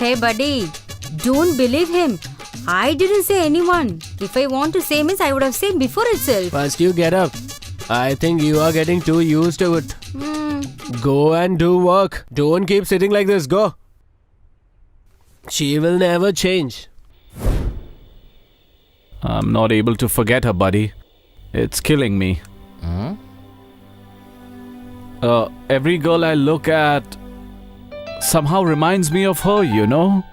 Hey buddy, don't believe him. I didn't say anyone. If I want to say means I would have said before itself. First you get up. I think you are getting too used to it. Go and do work. Don't keep sitting like this. Go. She will never change. I'm not able to forget her, buddy. It's killing me. Every girl I look at somehow reminds me of her, you know?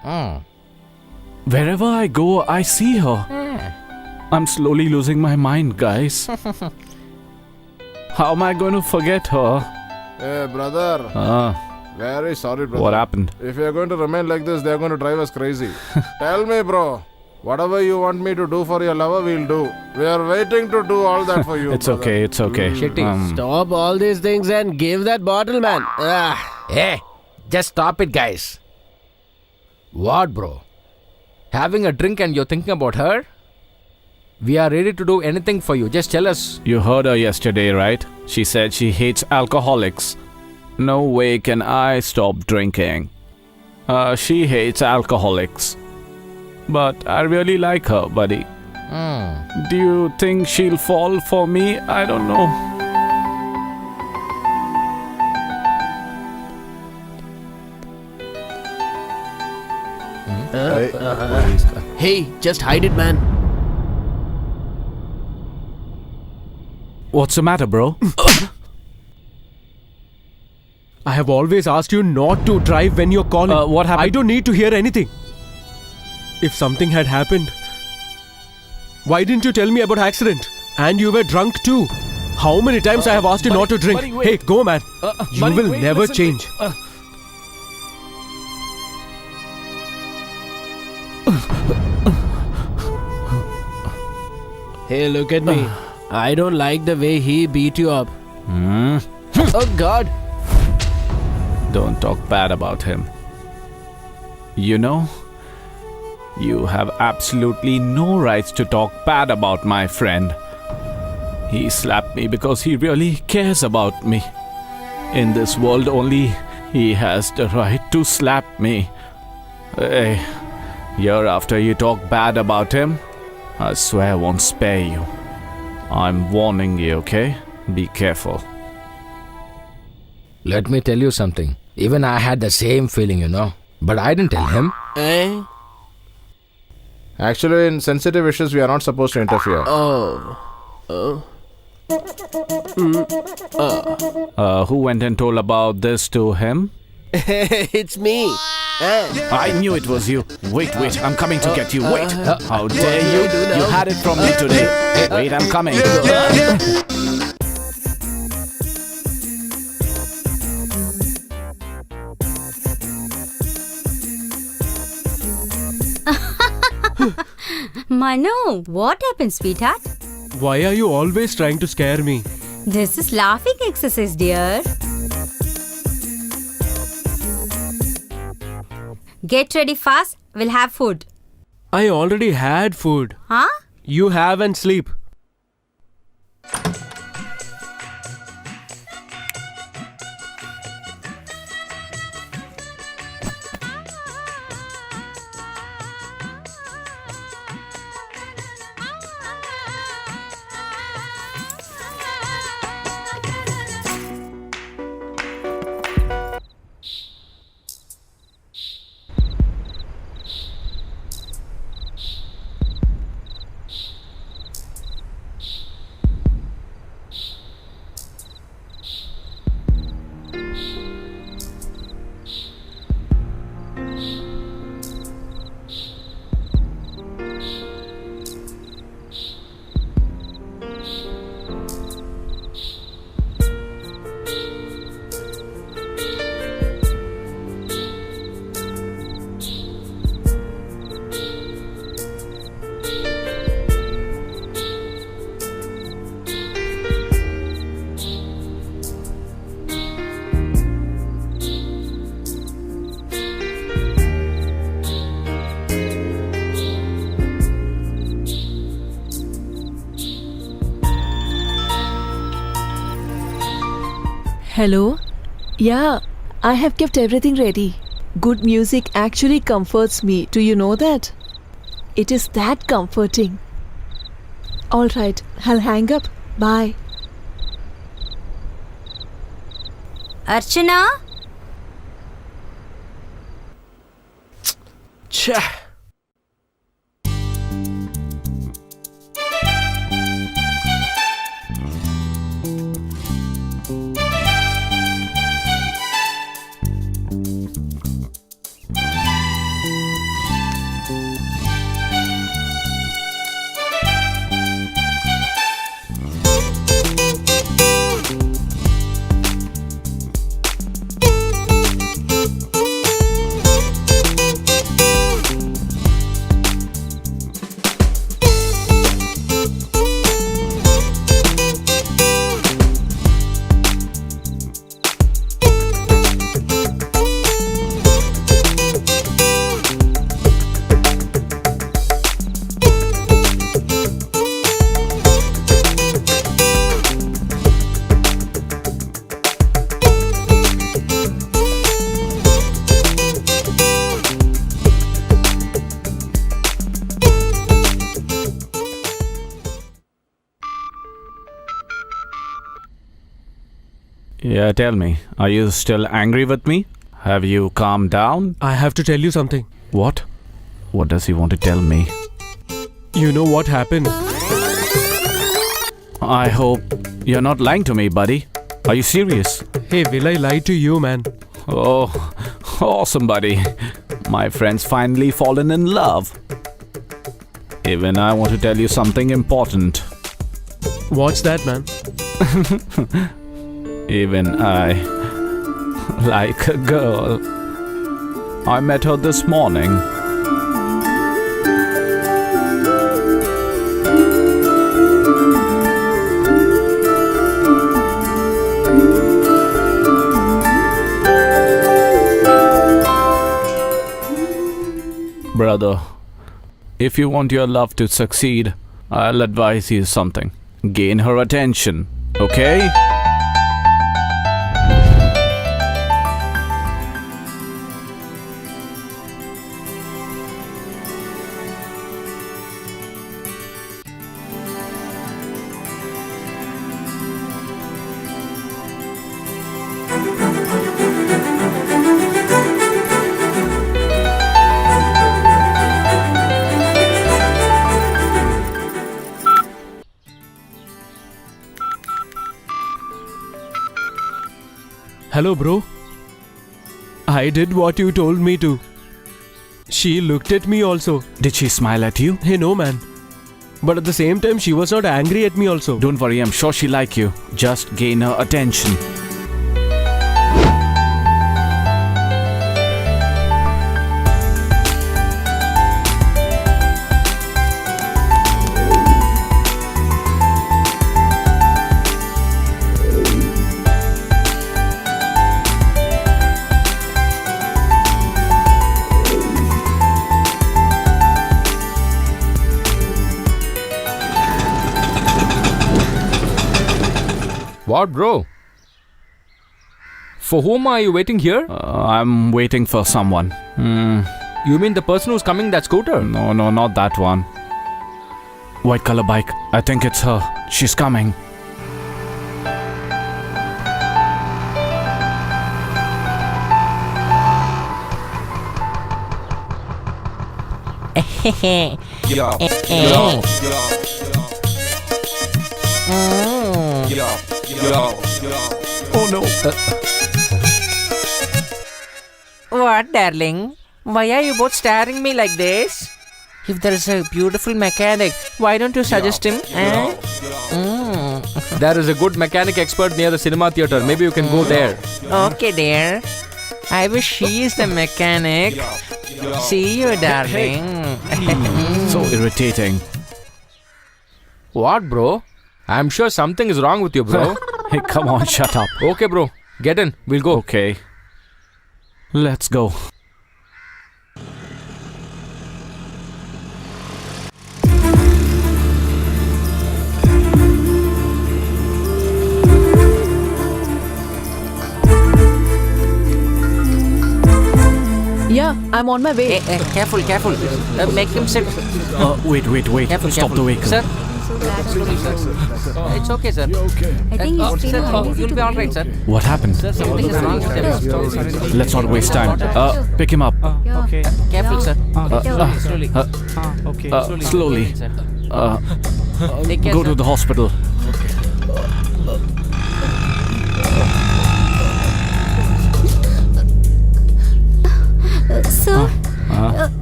Wherever I go, I see her. I'm slowly losing my mind, guys. How am I going to forget her? Hey, brother. Very sorry, brother. What happened? If you're going to remain like this, they're going to drive us crazy. Tell me, bro. Whatever you want me to do for your lover, we'll do. We are waiting to do all that for you. It's brother. okay, it's okay. Shitty. Stop all these things and give that bottle, man. Hey, just stop it, guys. What, bro? Having a drink and you're thinking about her? We are ready to do anything for you. Just tell us. You heard her yesterday, right? She said she hates alcoholics. No way can I stop drinking. She hates alcoholics. But I really like her, buddy. Do you think she'll fall for me? I don't know. Hey, just hide it, man. What's the matter, bro? I have always asked you not to drive when you're calling. What happened? I don't need to hear anything. If something had happened, why didn't you tell me about accident? And you were drunk too. How many times I have asked you not to drink? buddy, wait. Hey, go, man. You buddy, will wait, never listen to me. change. Hey, look at me. I don't like the way he beat you up. Oh, God. Don't talk bad about him. You know, you have absolutely no rights to talk bad about my friend. He slapped me because he really cares about me. In this world only, he has the right to slap me. Hey, year after you talk bad about him, I swear I won't spare you. I'm warning you, okay? Be careful. Let me tell you something. Even I had the same feeling, you know. But I didn't tell him. Actually, in sensitive issues, we are not supposed to interfere. Who went and told about this to him? It's me. I knew it was you. Wait, I'm coming to get you. Wait. How dare you? You had it from me today. Wait, I'm coming. Manu, what happened, sweetheart? Why are you always trying to scare me? This is laughing exercise, dear. Get ready fast. We'll have food. I already had food. Huh? You have and sleep. Hello? Yeah, I have kept everything ready. Good music actually comforts me. Do you know that? It is that comforting. Alright, I'll hang up. Bye. Archana? Chah. Yeah, tell me, are you still angry with me? Have you calmed down? I have to tell you something. What? What does he want to tell me? You know what happened? I hope you're not lying to me, buddy. Are you serious? Hey, will I lie to you, man? Oh, awesome, buddy. My friend's finally fallen in love. Even I want to tell you something important. What's that, man? Even I like a girl. I met her this morning. Brother, if you want your love to succeed, I'll advise you something. Gain her attention, okay? Hello, bro. I did what you told me to. She looked at me also. Did she smile at you? Hey, no, man. But at the same time, she was not angry at me also. Don't worry, I'm sure she like you. Just gain her attention. What, bro? For whom are you waiting here? I'm waiting for someone. You mean the person who's coming that scooter? No, not that one. White color bike. I think it's her. She's coming. Oh no. What, darling? Why are you both staring me like this? If there is a beautiful mechanic, why don't you suggest him? There is a good mechanic expert near the cinema theater. Maybe you can go there. Okay, dear. I wish she is the mechanic. See you, darling. So irritating. What, bro? I'm sure something is wrong with you, bro. Hey, come on, shut up. Okay, bro. Get in. We'll go. Okay. Let's go. I'm on my way. Careful, careful. Make him sit. Wait. Careful, Stop careful. the vehicle. Sir. Slowly, sir. It's okay, sir. I think he's Sir, feeling uneasy you'll to be all breathe. right, sir. What happened? Sir, something is wrong with him. Let's not waste time. Pick him up. Yeah. Okay. Careful, sir. Slowly. Slowly. Slowly. sir. Uh, Take care, Go sir. to the hospital. Sir,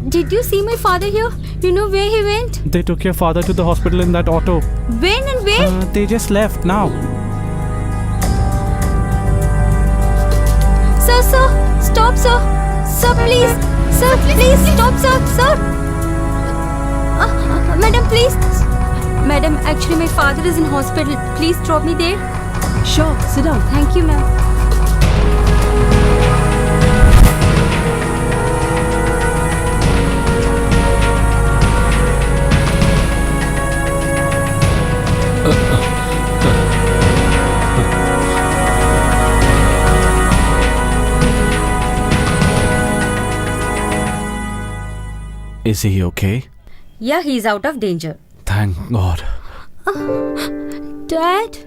did you see my father here? You know where he went? They took your father to the hospital in that auto. When and where? They just left now. Sir, stop, sir. Sir, please. Sir, please stop, sir. Sir. Madam, please. Madam, actually my father is in hospital. Please drop me there. Sure, sit down. Thank you, ma'am. Is he okay? Yeah, he's out of danger. Thank God. Dad?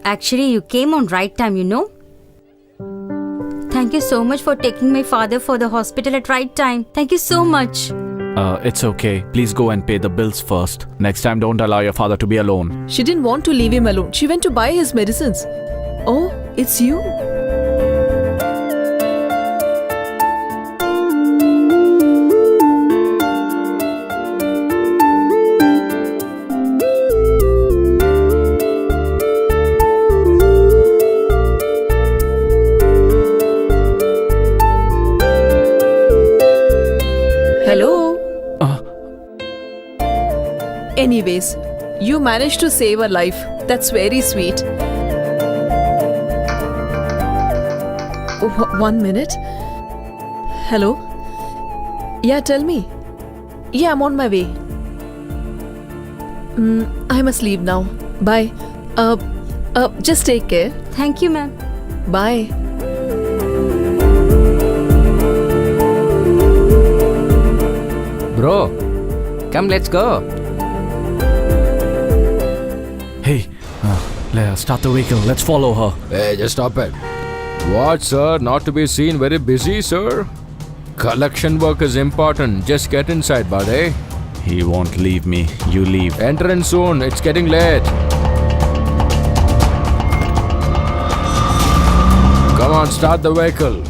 Actually, you came on right time, you know. Thank you so much for taking my father for the hospital at right time. Thank you so much. It's okay. Please go and pay the bills first. Next time, don't allow your father to be alone. She didn't want to leave him alone. She went to buy his medicines. Oh, it's you. Hello. Anyways, you managed to save a life. That's very sweet. One minute. Hello? Yeah, tell me. Yeah, I'm on my way. I must leave now. Bye. Just take care. Thank you, ma'am. Bye. Bro, come, let's go. Hey, start the vehicle. Let's follow her. Hey, just stop it. What, sir? Not to be seen very busy, sir? Collection work is important. Just get inside, buddy. He won't leave me. You leave. Enter in soon. It's getting late. Come on, start the vehicle.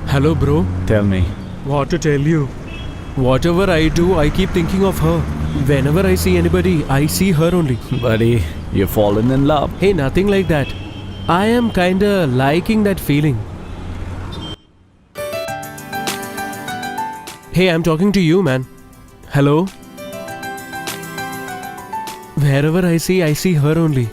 Hello, bro. Tell me. What to tell you? Whatever I do, I keep thinking of her. Whenever I see anybody, I see her only. Buddy, you've fallen in love. Hey, nothing like that. I am kinda liking that feeling. Hey, I'm talking to you, man. Hello? Wherever I see her only.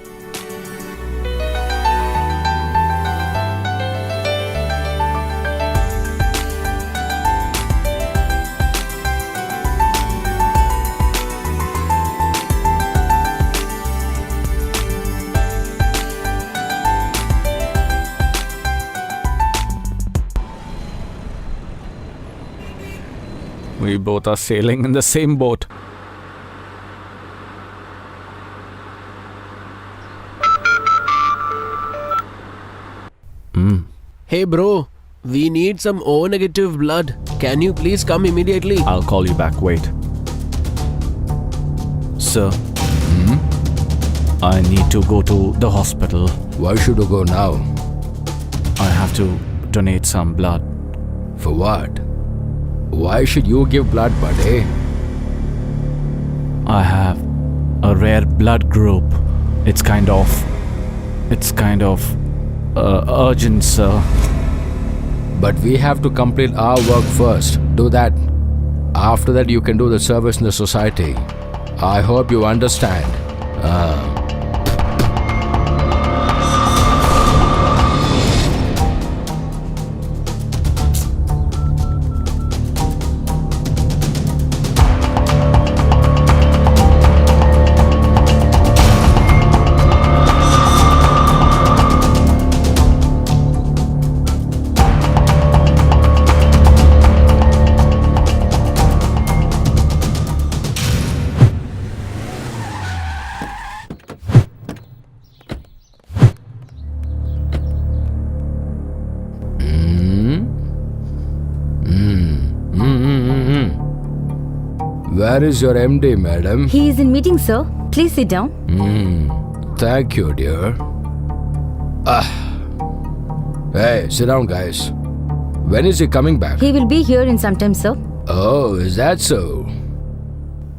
We both are sailing in the same boat. Hey, bro. We need some O negative blood. Can you please come immediately? I'll call you back. Wait. Sir. I need to go to the hospital. Why should you go now? I have to donate some blood. For what? Why should you give blood, buddy? I have a rare blood group. It's kind of urgent, sir. But we have to complete our work first. Do that. After that, you can do the service in the society. I hope you understand. Where is your MD, madam? He is in meeting, sir. Please sit down. Thank you, dear. Hey, sit down, guys. When is he coming back? He will be here in some time, sir. Oh, is that so?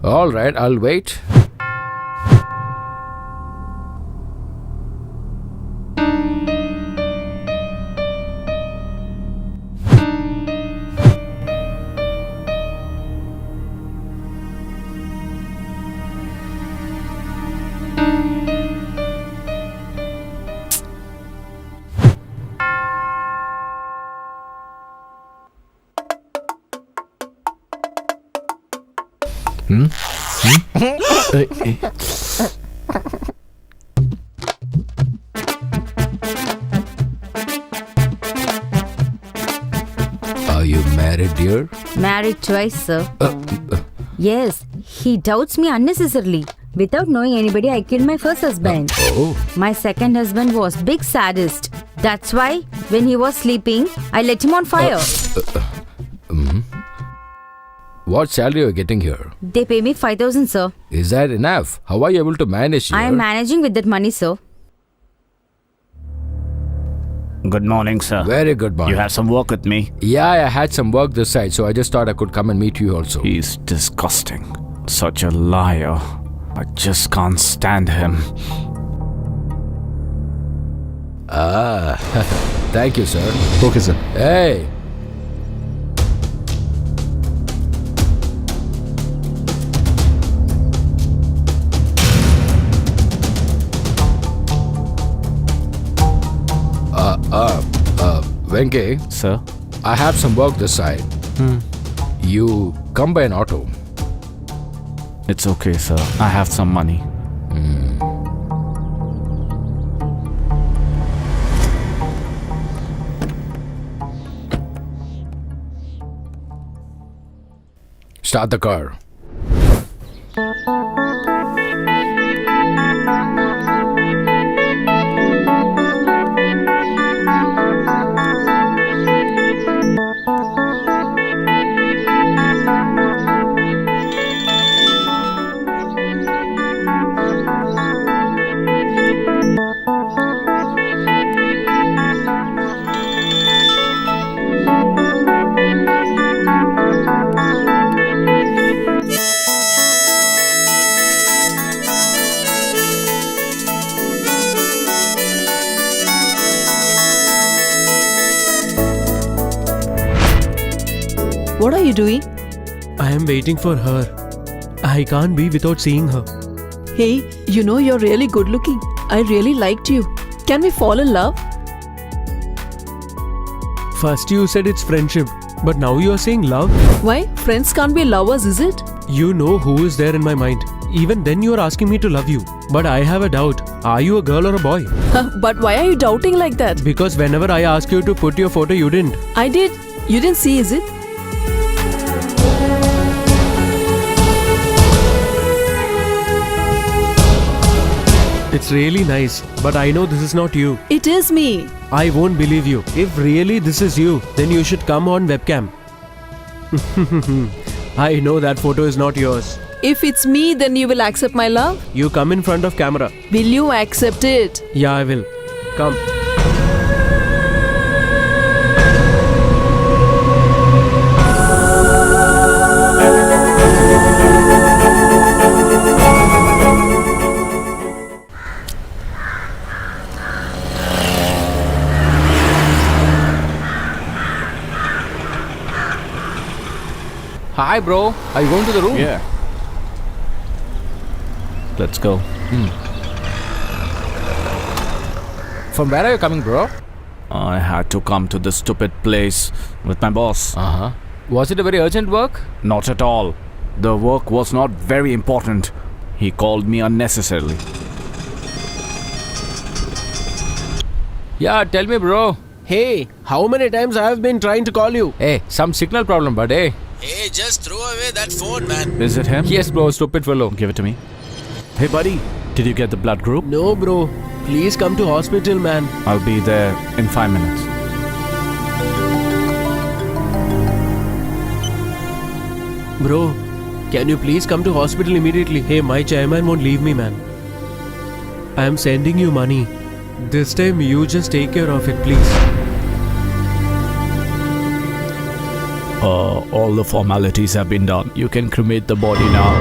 All right, I'll wait. Are you married, dear? Married twice, sir. Yes, he doubts me unnecessarily. Without knowing anybody, I killed my first husband. Oh. My second husband was big sadist. That's why, when he was sleeping, I let him on fire. What salary are you getting here? They pay me 5,000, sir. Is that enough? How are you able to manage here? I am managing with that money, sir. Good morning, sir. Very good morning. You have some work with me? Yeah, I had some work this side, so I just thought I could come and meet you also. He's disgusting. Such a liar. I just can't stand him. Thank you, sir. Okay, sir. Hey! Venki, Sir? I have some work this side. You come by an auto. It's okay, sir. I have some money. Start the car. What are you doing? I am waiting for her. I can't be without seeing her. Hey, you know you're really good looking. I really liked you. Can we fall in love? First you said it's friendship, but now you are saying love? Why? Friends can't be lovers, is it? You know who is there in my mind. Even then you are asking me to love you. But I have a doubt. Are you a girl or a boy? But why are you doubting like that? Because whenever I ask you to put your photo, you didn't. I did. You didn't see, is it? It's really nice, but I know this is not you. It is me. I won't believe you. If really this is you, then you should come on webcam. I know that photo is not yours. If it's me, then you will accept my love? You come in front of camera. Will you accept it? Yeah, I will. Come. Hi, bro. Are you going to the room? Yeah. Let's go. From where are you coming, bro? I had to come to this stupid place with my boss. Was it a very urgent work? Not at all. The work was not very important. He called me unnecessarily. Yeah, tell me, bro. Hey, how many times I have been trying to call you? Hey, some signal problem, but hey. Hey, just throw away that phone, man. Is it him? Yes, bro, stupid fellow. Give it to me. Hey, buddy. Did you get the blood group? No, bro. Please come to hospital, man. I'll be there in 5 minutes. Bro, Can you please come to hospital immediately? Hey, my chairman won't leave me, man. I am sending you money. This time you just take care of it, please. All the formalities have been done. You can cremate the body now.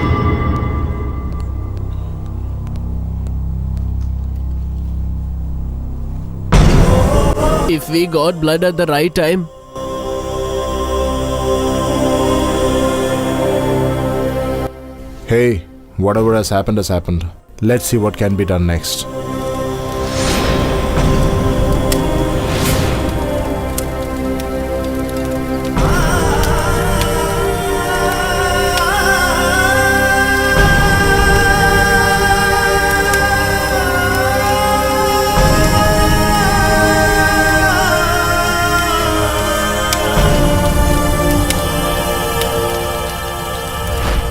If we got blood at the right time. Hey, whatever has happened. Let's see what can be done next.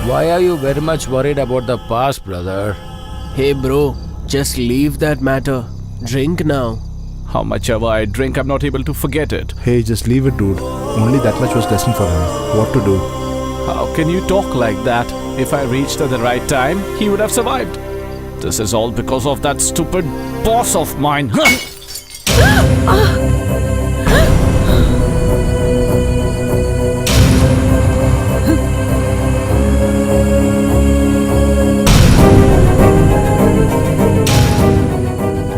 Why are you very much worried about the past, brother? Hey bro, just leave that matter. Drink now. How much ever I drink, I'm not able to forget it. Hey, just leave it, dude. Only that much was destined for him. What to do? How can you talk like that? If I reached at the right time, he would have survived. This is all because of that stupid boss of mine.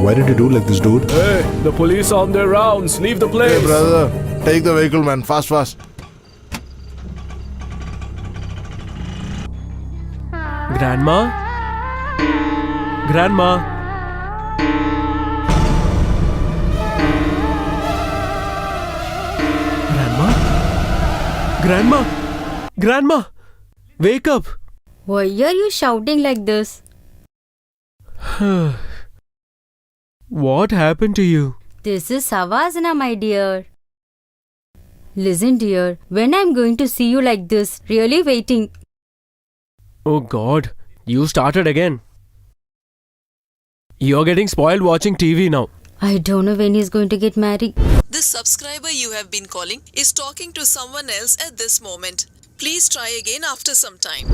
Why did you do like this, dude? Hey, the police are on their rounds. Leave the place. Hey, brother. Take the vehicle, man. Fast. Grandma? Grandma? Grandma? Wake up! Why are you shouting like this? What happened to you? This is Savasana, my dear. Listen, dear, when I'm going to see you like this, really waiting. Oh God, you started again. You're getting spoiled watching TV now. I don't know when he's going to get married. The subscriber you have been calling is talking to someone else at this moment. Please try again after some time.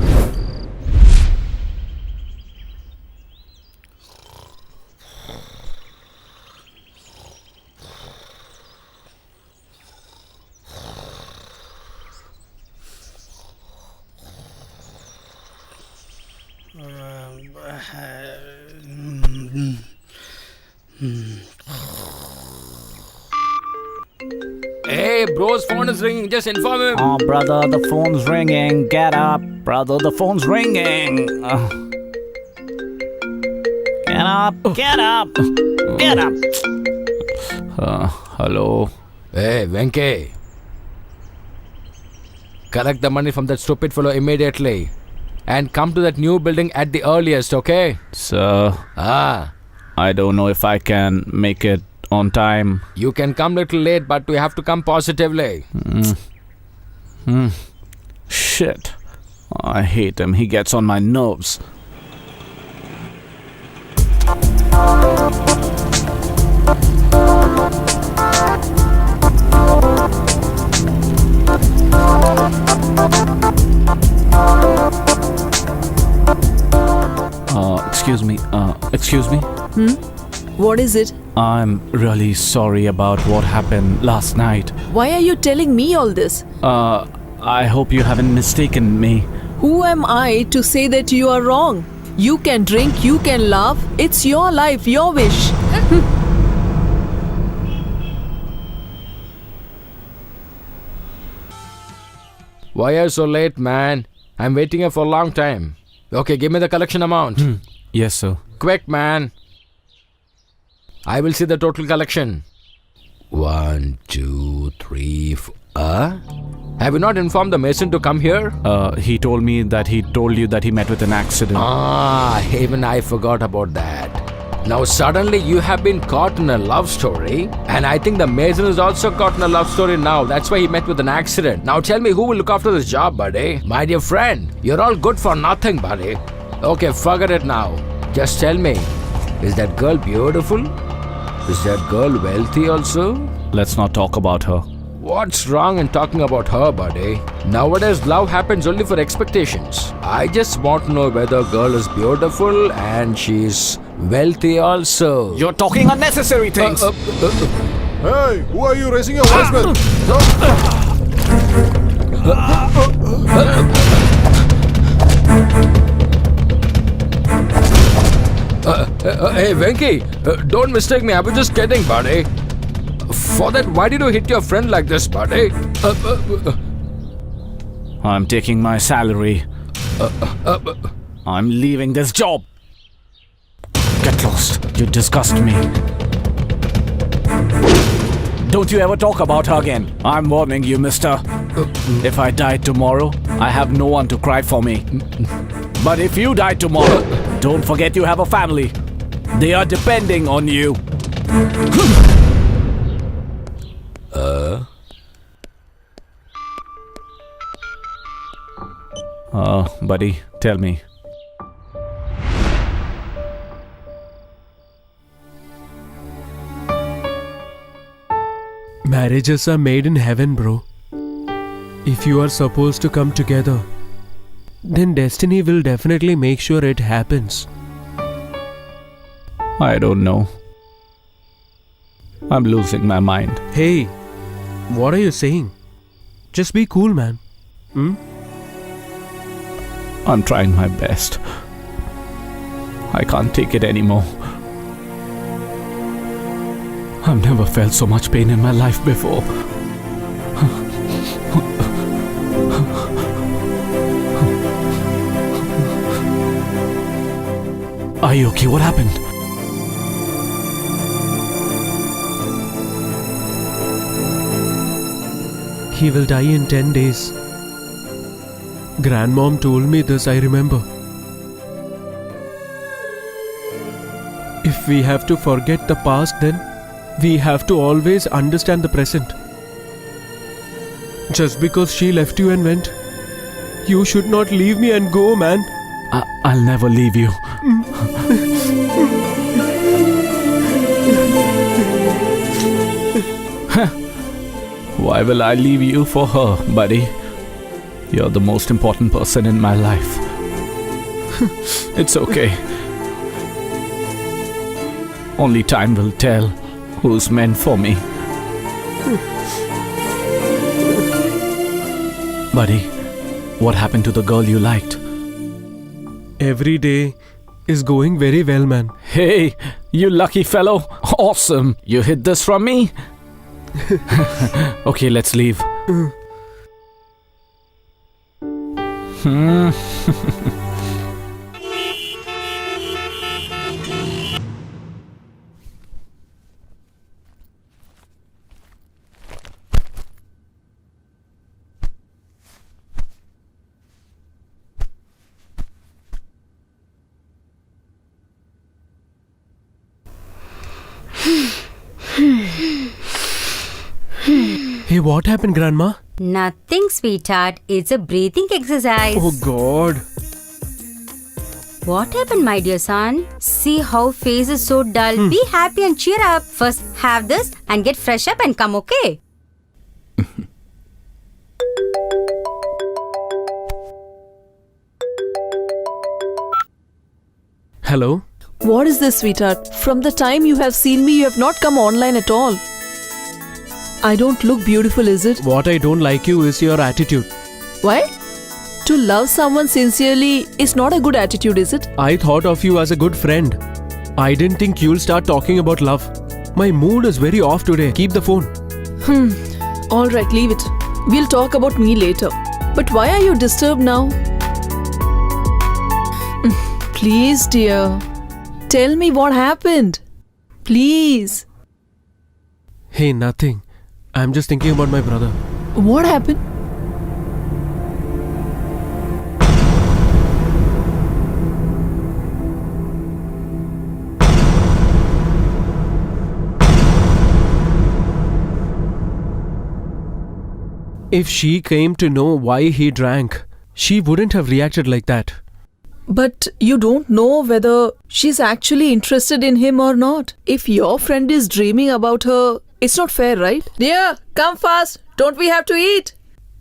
Hey, bro's phone is ringing. Just inform him. Oh, brother, the phone's ringing. Get up, brother, the phone's ringing. Get up, get up, get up. Hello. Hey, Venke. Collect the money from that stupid fellow immediately. And come to that new building at the earliest, okay? Sir, I don't know if I can make it on time. You can come little late, but we have to come positively. Shit. I hate him. He gets on my nerves. Excuse me. What is it? I'm really sorry about what happened last night. Why are you telling me all this? I hope you haven't mistaken me. Who am I to say that you are wrong? You can drink, you can laugh. It's your life, your wish. Why are you so late, man? I'm waiting here for a long time. Okay, give me the collection amount. Yes, sir. Quick, man. I will see the total collection. 1, 2, 3, 4. Have you not informed the mason to come here? He told me that he told you that he met with an accident. Even I forgot about that. Now suddenly you have been caught in a love story, and I think the mason is also caught in a love story now. That's why he met with an accident. Now tell me, who will look after this job, buddy? My dear friend, you're all good for nothing, buddy. Okay, forget it now. Just tell me, is that girl beautiful? Is that girl wealthy also? Let's not talk about her. What's wrong in talking about her, buddy? Nowadays, love happens only for expectations. I just want to know whether a girl is beautiful and she's wealthy also. You're talking unnecessary things. Hey, who are you raising your voice with? Hey, Venki, don't mistake me. I was just kidding, buddy. For that, why did you hit your friend like this, buddy? I'm taking my salary. I'm leaving this job. Get lost. You disgust me. Don't you ever talk about her again. I'm warning you, mister. If I die tomorrow, I have no one to cry for me. But if you die tomorrow, don't forget you have a family. They are depending on you. Buddy, tell me. Marriages are made in heaven, bro. If you are supposed to come together, then destiny will definitely make sure it happens. I don't know. I'm losing my mind. Hey, what are you saying? Just be cool, man. I'm trying my best. I can't take it anymore. I've never felt so much pain in my life before. Are you okay? What happened? He will die in 10 days. Grandmom told me this, I remember. If we have to forget the past, then we have to always understand the present. Just because she left you and went, you should not leave me and go, man. I'll never leave you. Why will I leave you for her, buddy? You're the most important person in my life. It's okay. Only time will tell who's meant for me. Buddy, what happened to the girl you liked? Every day is going very well, man. Hey, you lucky fellow. Awesome. You hid this from me? Okay, let's leave. Hey, what happened, Grandma? Nothing, sweetheart. It's a breathing exercise. Oh, God. What happened, my dear son? See how face is so dull. Be happy and cheer up. First, have this and get fresh up and come, okay? Hello? What is this, sweetheart? From the time you have seen me, you have not come online at all. I don't look beautiful, is it? What I don't like you is your attitude. Why? To love someone sincerely is not a good attitude, is it? I thought of you as a good friend. I didn't think you'll start talking about love. My mood is very off today. Keep the phone. Alright, leave it. We'll talk about me later. But why are you disturbed now? Please, dear. Tell me what happened. Please. Hey, nothing. I'm just thinking about my brother. What happened? If she came to know why he drank, she wouldn't have reacted like that. But you don't know whether she's actually interested in him or not. If your friend is dreaming about her, it's not fair, right? Dear, come fast. Don't we have to eat?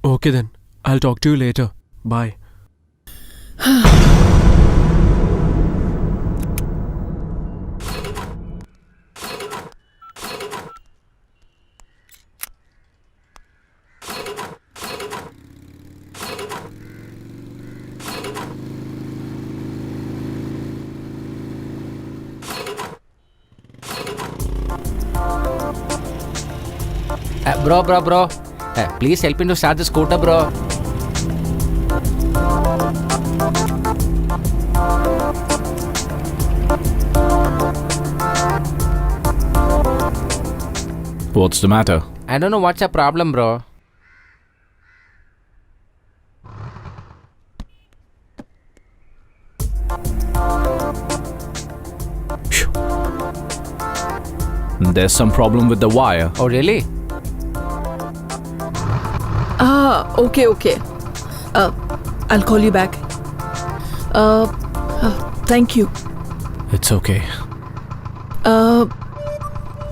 Okay then. I'll talk to you later. Bye. Bro. Please help me to start the scooter, bro. What's the matter? I don't know what's your problem, bro. There's some problem with the wire. Oh, really? Okay. I'll call you back. Thank you. It's okay.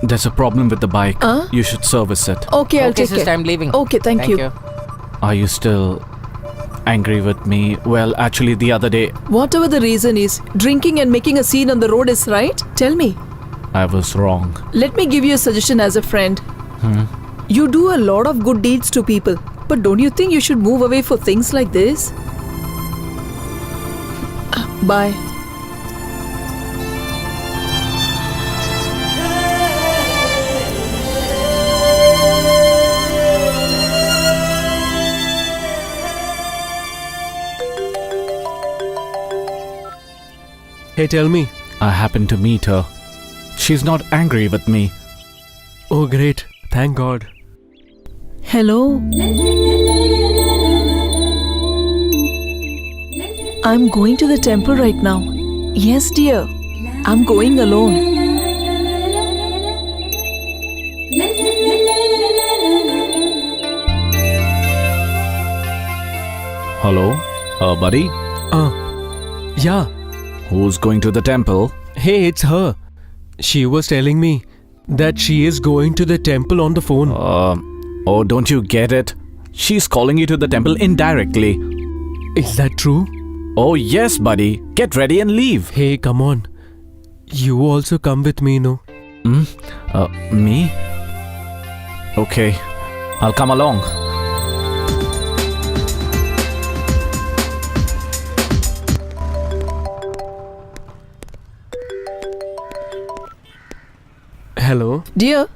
There's a problem with the bike. You should service it. Okay, I'll Okay, take sister, care. I'm leaving. Okay, thank you. Are you still angry with me? Well, actually, the other day Whatever the reason is, drinking and making a scene on the road is right? Tell me. I was wrong. Let me give you a suggestion as a friend. You do a lot of good deeds to people, but don't you think you should move away for things like this? Bye. Hey, tell me. I happened to meet her. She's not angry with me. Oh, great. Thank God. Hello? I'm going to the temple right now. Yes, dear. I'm going alone. Hello? Buddy? Yeah. Who's going to the temple? Hey, it's her. She was telling me that she is going to the temple on the phone. Oh, don't you get it? She's calling you to the temple indirectly. Is that true? Oh, yes, buddy. Get ready and leave. Hey, come on. You also come with me, no? Me? Okay. I'll come along. Hello? Dear,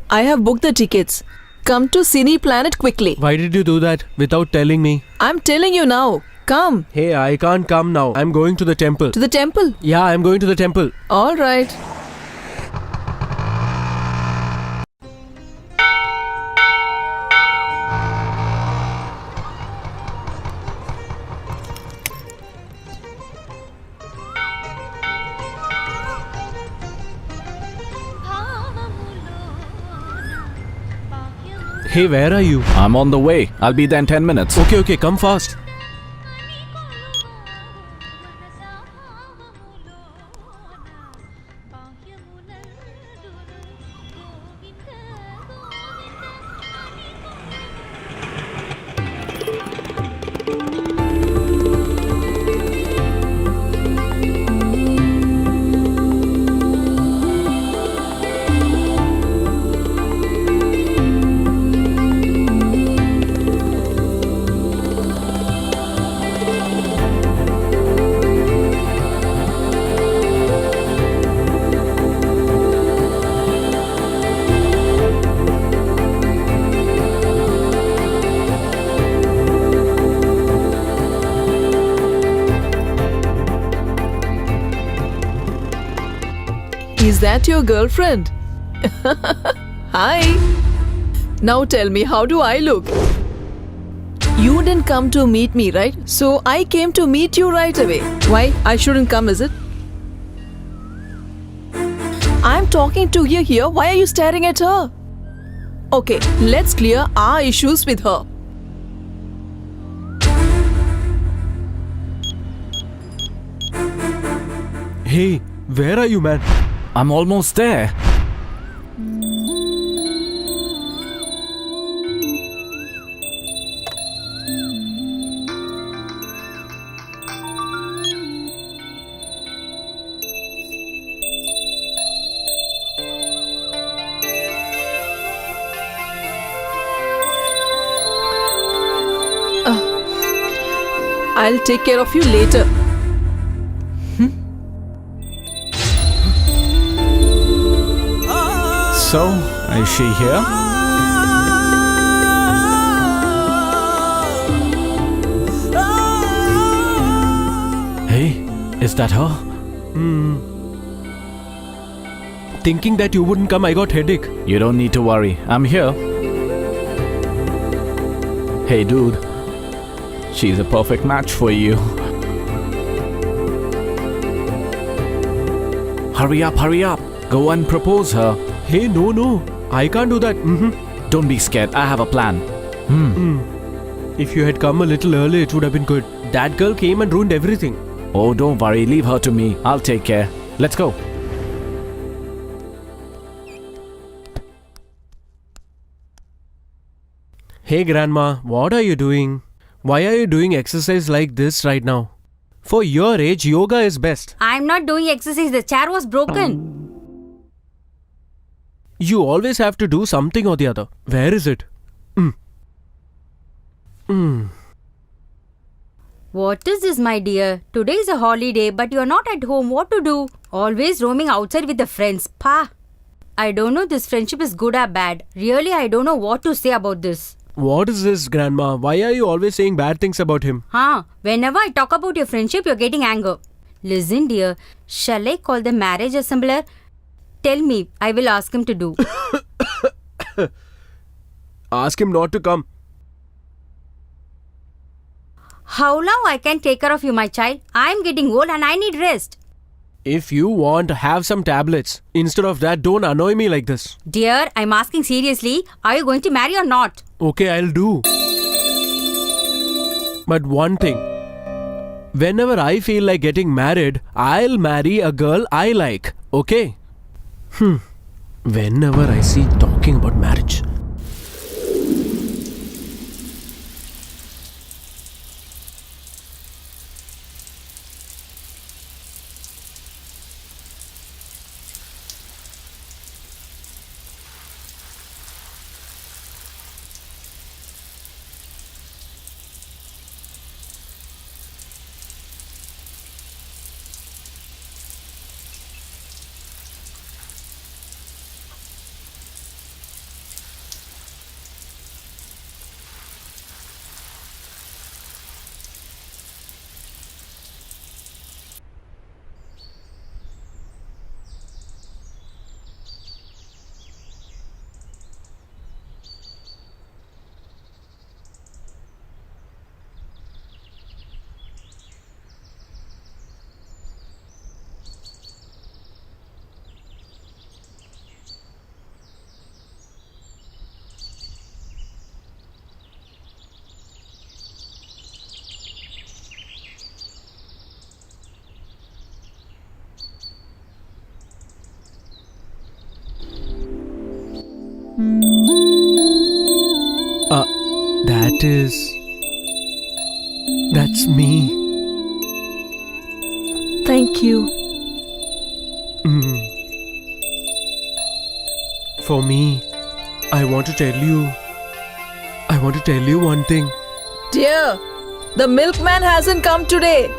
I have booked the tickets. Come to Cine Planet quickly. Why did you do that without telling me? I'm telling you now. Come. Hey, I can't come now. I'm going to the temple. To the temple. Yeah, I'm going to the temple. All right. Hey, where are you? I'm on the way. I'll be there in 10 minutes. Okay, come fast. Is that your girlfriend? Hi. Now tell me, how do I look? You didn't come to meet me, right? So I came to meet you right away. Why? I shouldn't come, is it? I'm talking to you here. Why are you staring at her? Okay, let's clear our issues with her. Hey, where are you, man? I'm almost there. I'll take care of you later. So, is she here? Hey, is that her? Thinking that you wouldn't come, I got headache. You don't need to worry. I'm here. Hey, dude. She's a perfect match for you. Hurry up, hurry up. Go and propose her. Hey, no. I can't do that. Don't be scared. I have a plan. If you had come a little early, it would have been good. That girl came and ruined everything. Oh, don't worry. Leave her to me. I'll take care. Let's go. Hey, Grandma, what are you doing? Why are you doing exercise like this right now? For your age, yoga is best. I'm not doing exercise. The chair was broken. You always have to do something or the other. Where is it? What is this, my dear? Today is a holiday, but you're not at home. What to do? Always roaming outside with the friends. Pa! I don't know this friendship is good or bad. Really, I don't know what to say about this. What is this, Grandma? Why are you always saying bad things about him? Whenever I talk about your friendship, you're getting anger. Listen, dear. Shall I call the marriage assembler? Tell me. I will ask him to do. Ask him not to come. How long I can take care of you, my child? I'm getting old and I need rest. If you want, have some tablets. Instead of that, don't annoy me like this. Dear, I'm asking seriously. Are you going to marry or not? Okay, I'll do. But one thing. Whenever I feel like getting married, I'll marry a girl I like. Okay? Whenever I see talking about marriage. That's me. Thank you. For me, I want to tell you one thing. Dear, the milkman hasn't come today.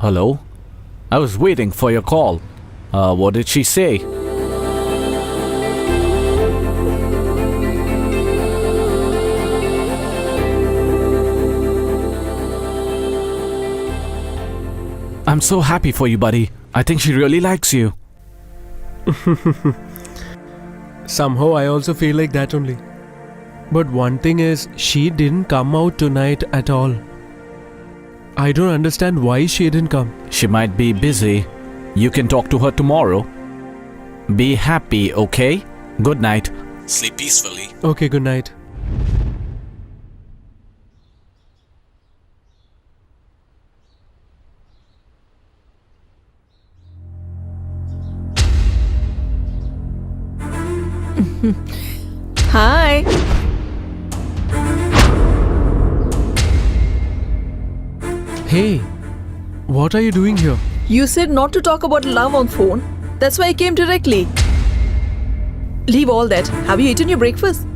Hello? I was waiting for your call. What did she say? I'm so happy for you, buddy. I think she really likes you. Somehow I also feel like that only. But one thing is, she didn't come out tonight at all. I don't understand why she didn't come. She might be busy. You can talk to her tomorrow. Be happy, okay? Good night. Sleep peacefully. Okay, good night. Hi. Hey, what are you doing here? You said not to talk about love on phone. That's why I came directly. Leave all that. Have you eaten your breakfast?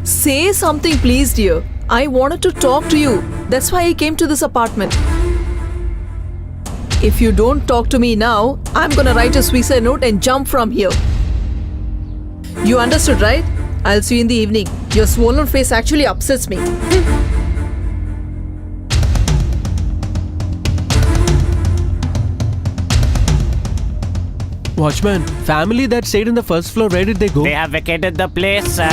Say something, please, dear. I wanted to talk to you. That's why I came to this apartment. If you don't talk to me now, I'm gonna write a suicide note and jump from here. You understood, right? I'll see you in the evening. Your swollen face actually upsets me. Watchman, family that stayed in the first floor, where did they go? They have vacated the place, sir.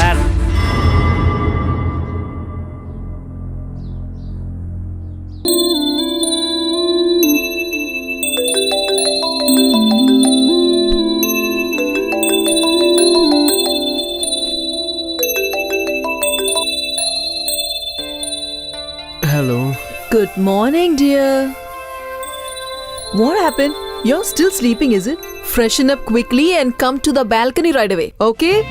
Hello. Good morning, dear. What happened? You're still sleeping, is it? Freshen up quickly and come to the balcony right away, okay?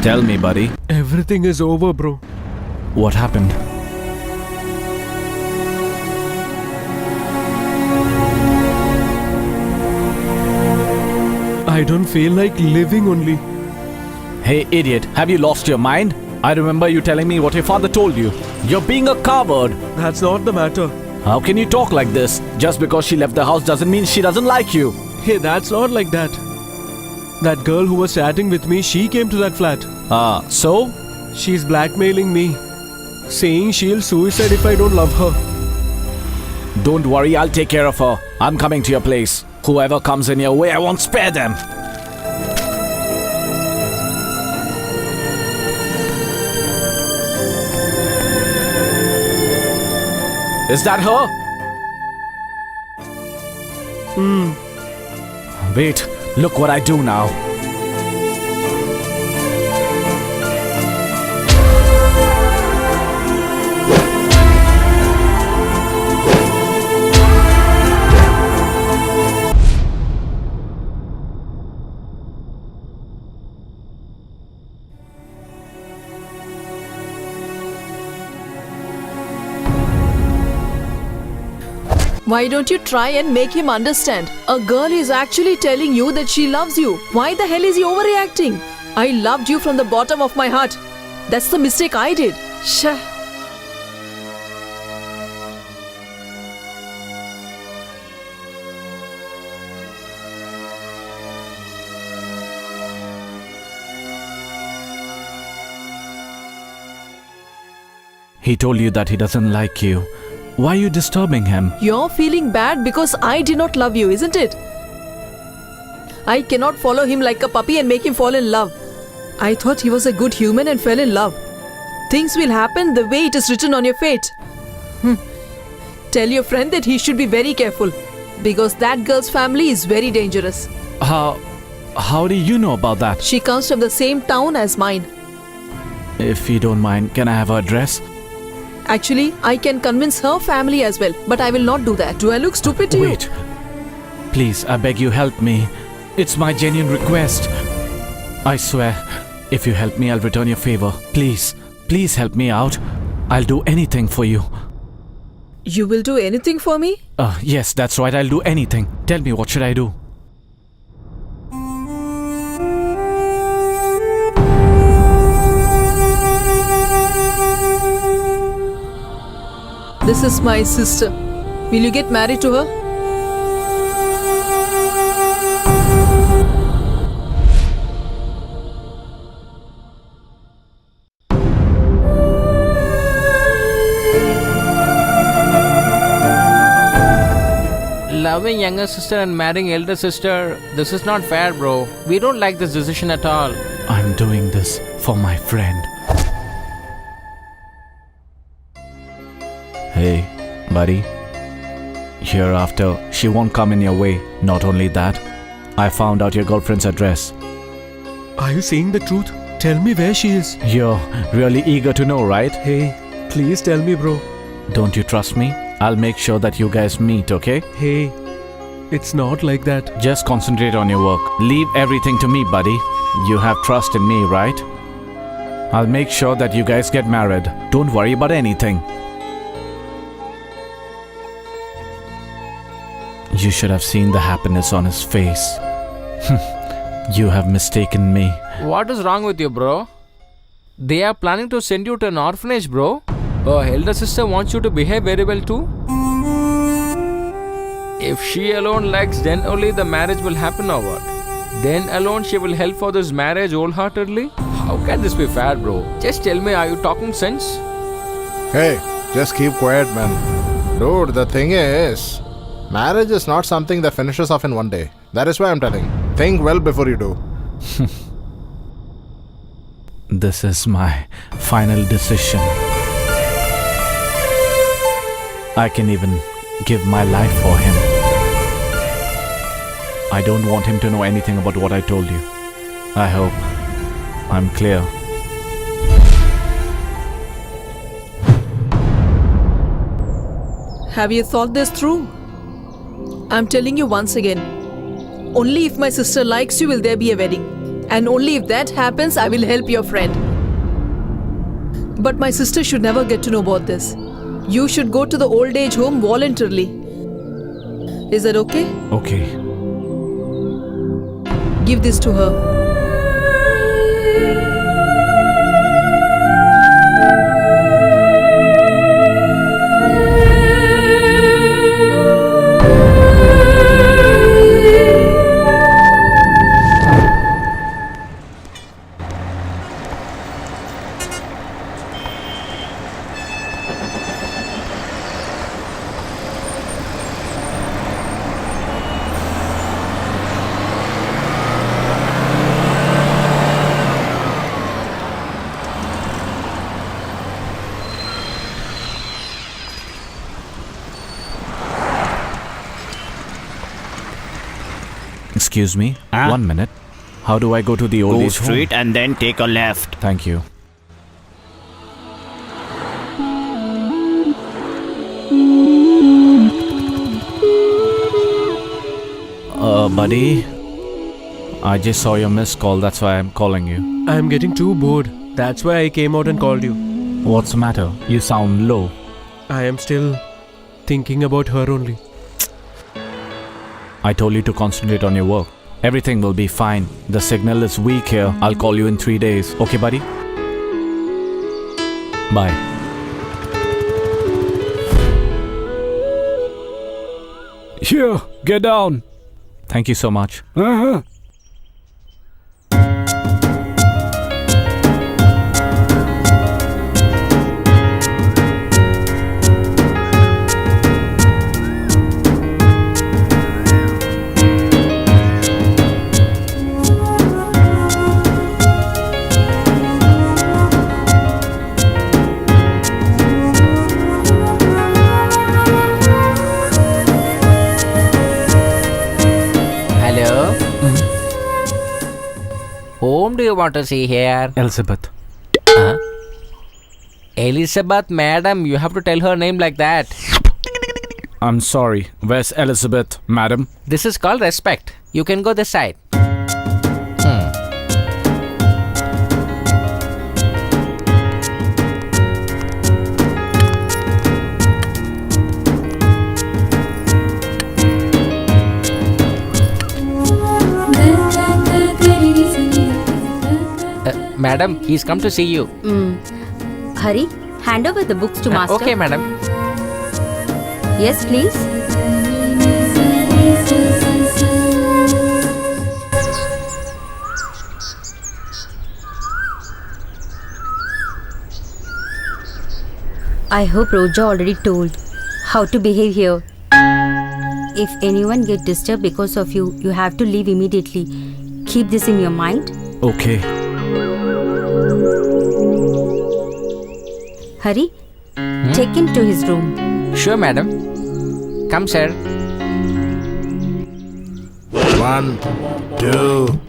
Tell me, buddy. Everything is over, bro. What happened? I don't feel like living only. Hey, idiot. Have you lost your mind? I remember you telling me what your father told you. You're being a coward. That's not the matter. How can you talk like this? Just because she left the house doesn't mean she doesn't like you. Hey, that's not like that. That girl who was chatting with me, she came to that flat. So? She's blackmailing me, saying she'll suicide if I don't love her. Don't worry, I'll take care of her. I'm coming to your place. Whoever comes in your way, I won't spare them. Is that her? Wait, look what I do now. Why don't you try and make him understand? A girl is actually telling you that she loves you. Why the hell is he overreacting? I loved you from the bottom of my heart. That's the mistake I did. Shh. He told you that he doesn't like you. Why are you disturbing him? You're feeling bad because I did not love you, isn't it? I cannot follow him like a puppy and make him fall in love. I thought he was a good human and fell in love. Things will happen the way it is written on your fate. Tell your friend that he should be very careful because that girl's family is very dangerous. How do you know about that? She comes from the same town as mine. If you don't mind, can I have her address? Actually, I can convince her family as well, but I will not do that. Do I look stupid to you? Wait. Please, I beg you, help me. It's my genuine request. I swear, if you help me, I'll return your favor. Please, please help me out. I'll do anything for you. You will do anything for me? Yes, that's right, I'll do anything. Tell me, what should I do? This is my sister. Will you get married to her? Loving younger sister and marrying elder sister, this is not fair, bro. We don't like this decision at all. I'm doing this for my friend. Hey, buddy. Hereafter, she won't come in your way. Not only that, I found out your girlfriend's address. Are you saying the truth? Tell me where she is. You're really eager to know, right? Hey, please tell me, bro. Don't you trust me? I'll make sure that you guys meet, okay? Hey, it's not like that. Just concentrate on your work. Leave everything to me, buddy. You have trust in me, right? I'll make sure that you guys get married. Don't worry about anything. You should have seen the happiness on his face. You have mistaken me. What is wrong with you, bro? They are planning to send you to an orphanage, bro. Her elder sister wants you to behave very well too. If she alone likes, then only the marriage will happen or what? Then alone she will help for this marriage wholeheartedly? How can this be fair, bro? Just tell me, are you talking sense? Hey, just keep quiet, man. Dude, the thing is, marriage is not something that finishes off in one day. That is why I'm telling. Think well before you do. This is my final decision. I can even give my life for him. I don't want him to know anything about what I told you. I hope I'm clear. Have you thought this through? I'm telling you once again. Only if my sister likes you will there be a wedding. And only if that happens, I will help your friend. But my sister should never get to know about this. You should go to the old age home voluntarily. Is that okay? Okay. Give this to her. Excuse me, 1 minute. How do I go to the old Go age home? straight and then take a left. Thank you. Buddy, I just saw your missed call, that's why I'm calling you. I'm getting too bored. That's why I came out and called you. What's the matter? You sound low. I am still thinking about her only. I told you to concentrate on your work. Everything will be fine. The signal is weak here. I'll call you in 3 days. Okay, buddy? Bye. Here, get down. Thank you so much. Whom do you want to see here? Elizabeth. Elizabeth, madam, you have to tell her name like that. I'm sorry. Where's Elizabeth, madam? This is called respect. You can go this side. Madam, he's come to see you. Hurry, hand over the books to master. Okay, madam. Yes, please. I hope Roja already told how to behave here. If anyone gets disturbed because of you, you have to leave immediately. Keep this in your mind. Okay. Hurry, take him to his room. Sure, madam. Come, sir. 1, 2,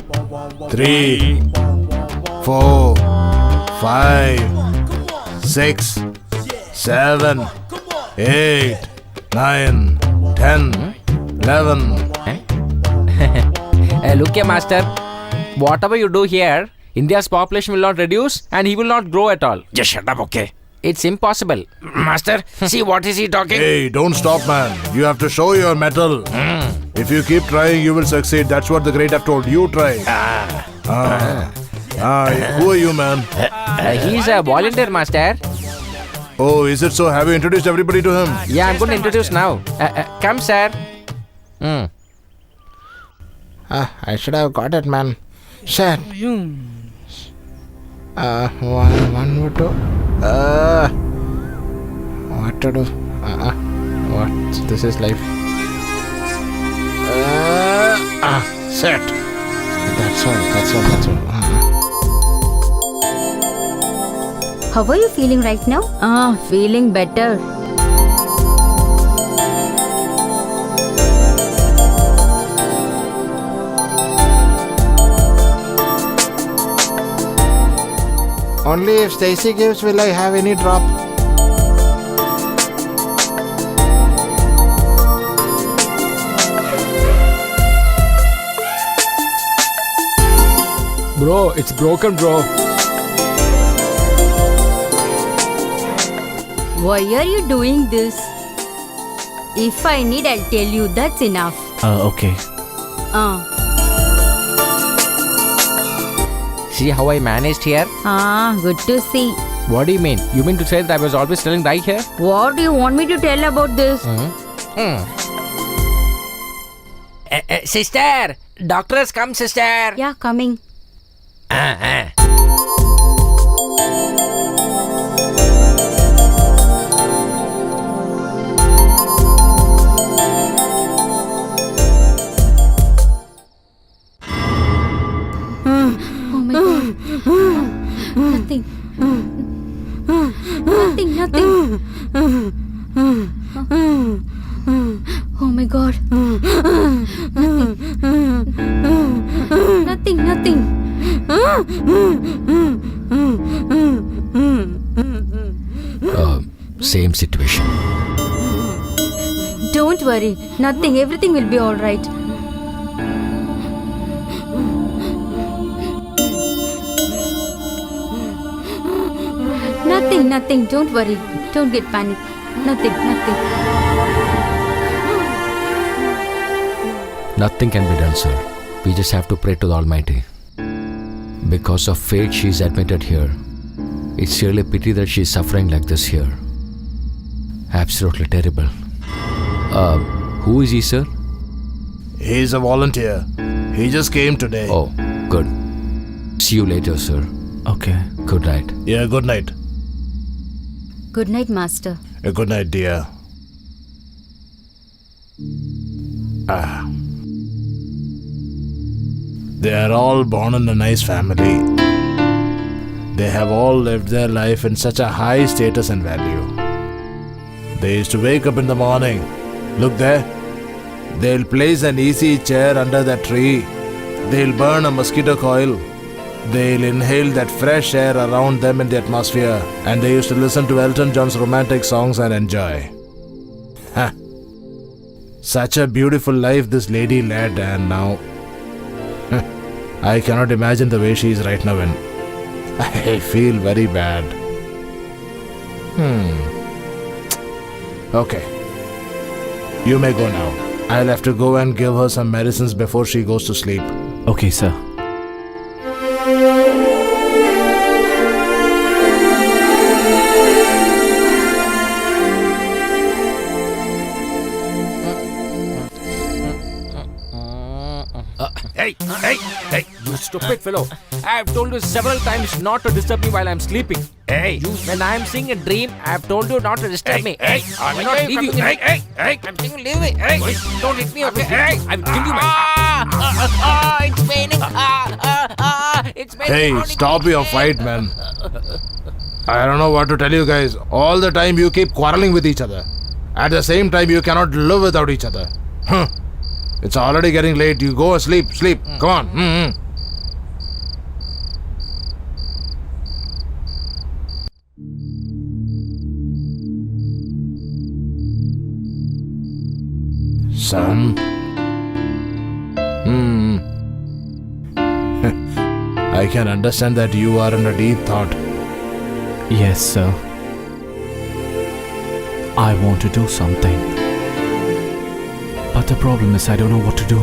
3, 4, 5, 6, 7, 8, 9, 10, 11. Look here, master. Whatever you do here, India's population will not reduce and he will not grow at all. Just shut up, okay? It's impossible. Master, see what is he talking? Hey, don't stop, man. You have to show your mettle. If you keep trying, you will succeed. That's what the great have told you. Try. Who are you, man? He's a volunteer, master. Oh, is it so? Have you introduced everybody to him? Yeah, I'm going to introduce now. Come, sir. I should have got it, man. Shit. One more to. What to do? What? This is life. Shit. That's all. How are you feeling right now? Feeling better. Only if Stacy gives will I have any drop. Bro, it's broken, bro. Why are you doing this? If I need, I'll tell you. That's enough. Okay. See how I managed here? Good to see. What do you mean? You mean to say that I was always telling right here? What do you want me to tell about this? Sister! Doctor has come, sister! Yeah, coming. Oh my god. Nothing. Nothing. Oh my god. Nothing. Same situation. Don't worry. Nothing. Everything will be alright. Nothing. Don't worry. Don't get panic. Nothing. Nothing can be done, sir. We just have to pray to the Almighty. Because of fate, she's admitted here. It's really a pity that she's suffering like this here. Absolutely terrible. Who is he, sir? He's a volunteer. He just came today. Oh, good. See you later, sir. Okay. Good night. Yeah, good night. Good night, Master. Good night, dear. They are all born in a nice family. They have all lived their life in such a high status and value. They used to wake up in the morning. Look there. They'll place an easy chair under that tree. They'll burn a mosquito coil. They'll inhale that fresh air around them in the atmosphere. And they used to listen to Elton John's romantic songs and enjoy. Such a beautiful life this lady led, and now I cannot imagine the way she is right now, and I feel very bad. Okay. You may go now. I'll have to go and give her some medicines before she goes to sleep. Okay, sir. stupid fellow. I have told you several times not to disturb me while I'm sleeping. Hey, When I'm seeing a dream, I have told you not to disturb me. I will not leave you. I'm saying leave me. Don't hit me, okay? I will kill you, man. It's paining. It's paining. Hey, stop your fight, man. I don't know what to tell you guys. All the time you keep quarreling with each other. At the same time, you cannot live without each other. It's already getting late. You go sleep. Come on. Son. I can understand that you are in a deep thought. Yes, sir. I want to do something. But the problem is I don't know what to do.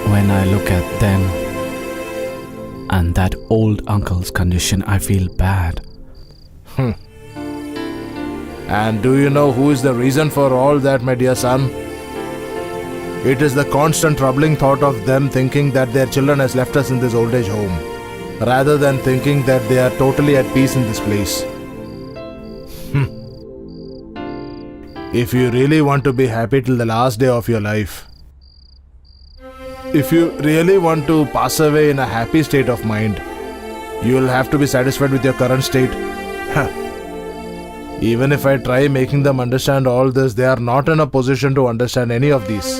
When I look at them and that old uncle's condition, I feel bad. And do you know who is the reason for all that, my dear son? It is the constant troubling thought of them thinking that their children has left us in this old age home, rather than thinking that they are totally at peace in this place. If you really want to be happy till the last day of your life, if you really want to pass away in a happy state of mind, you will have to be satisfied with your current state. Even if I try making them understand all this, they are not in a position to understand any of these.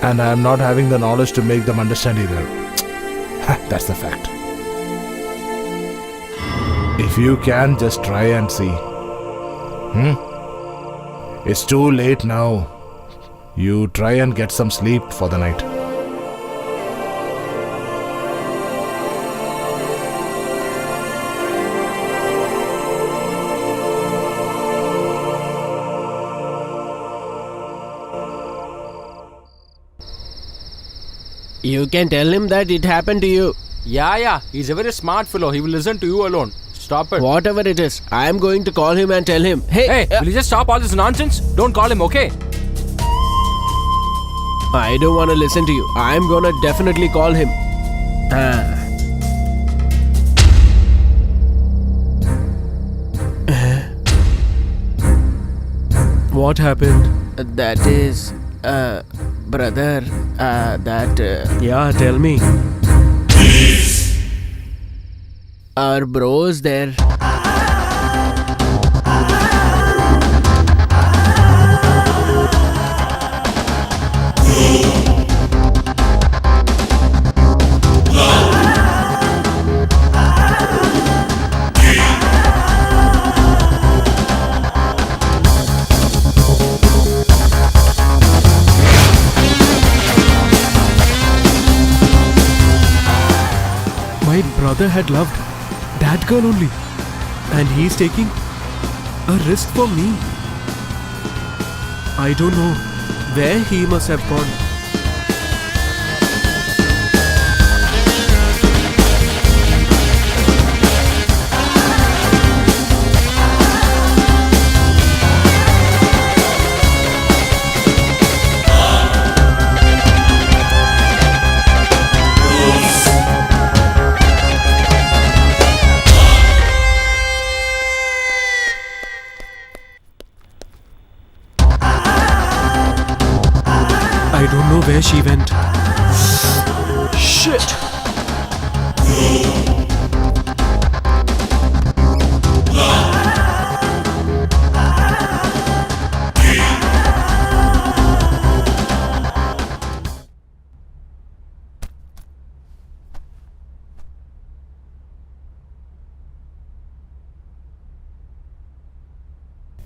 And I am not having the knowledge to make them understand either. That's the fact. If you can, just try and see. It's too late now. You try and get some sleep for the night. You can tell him that it happened to you. Yeah. He's a very smart fellow. He will listen to you alone. Stop it. Whatever it is, I am going to call him and tell him, Hey, will you just stop all this nonsense? Don't call him, okay? I don't want to listen to you. I am gonna definitely call him. What happened? That is, brother, Yeah, tell me. our bros there. My brother had loved that girl only. And he's taking a risk for me. I don't know where he must have gone. I don't know where she went. Shit!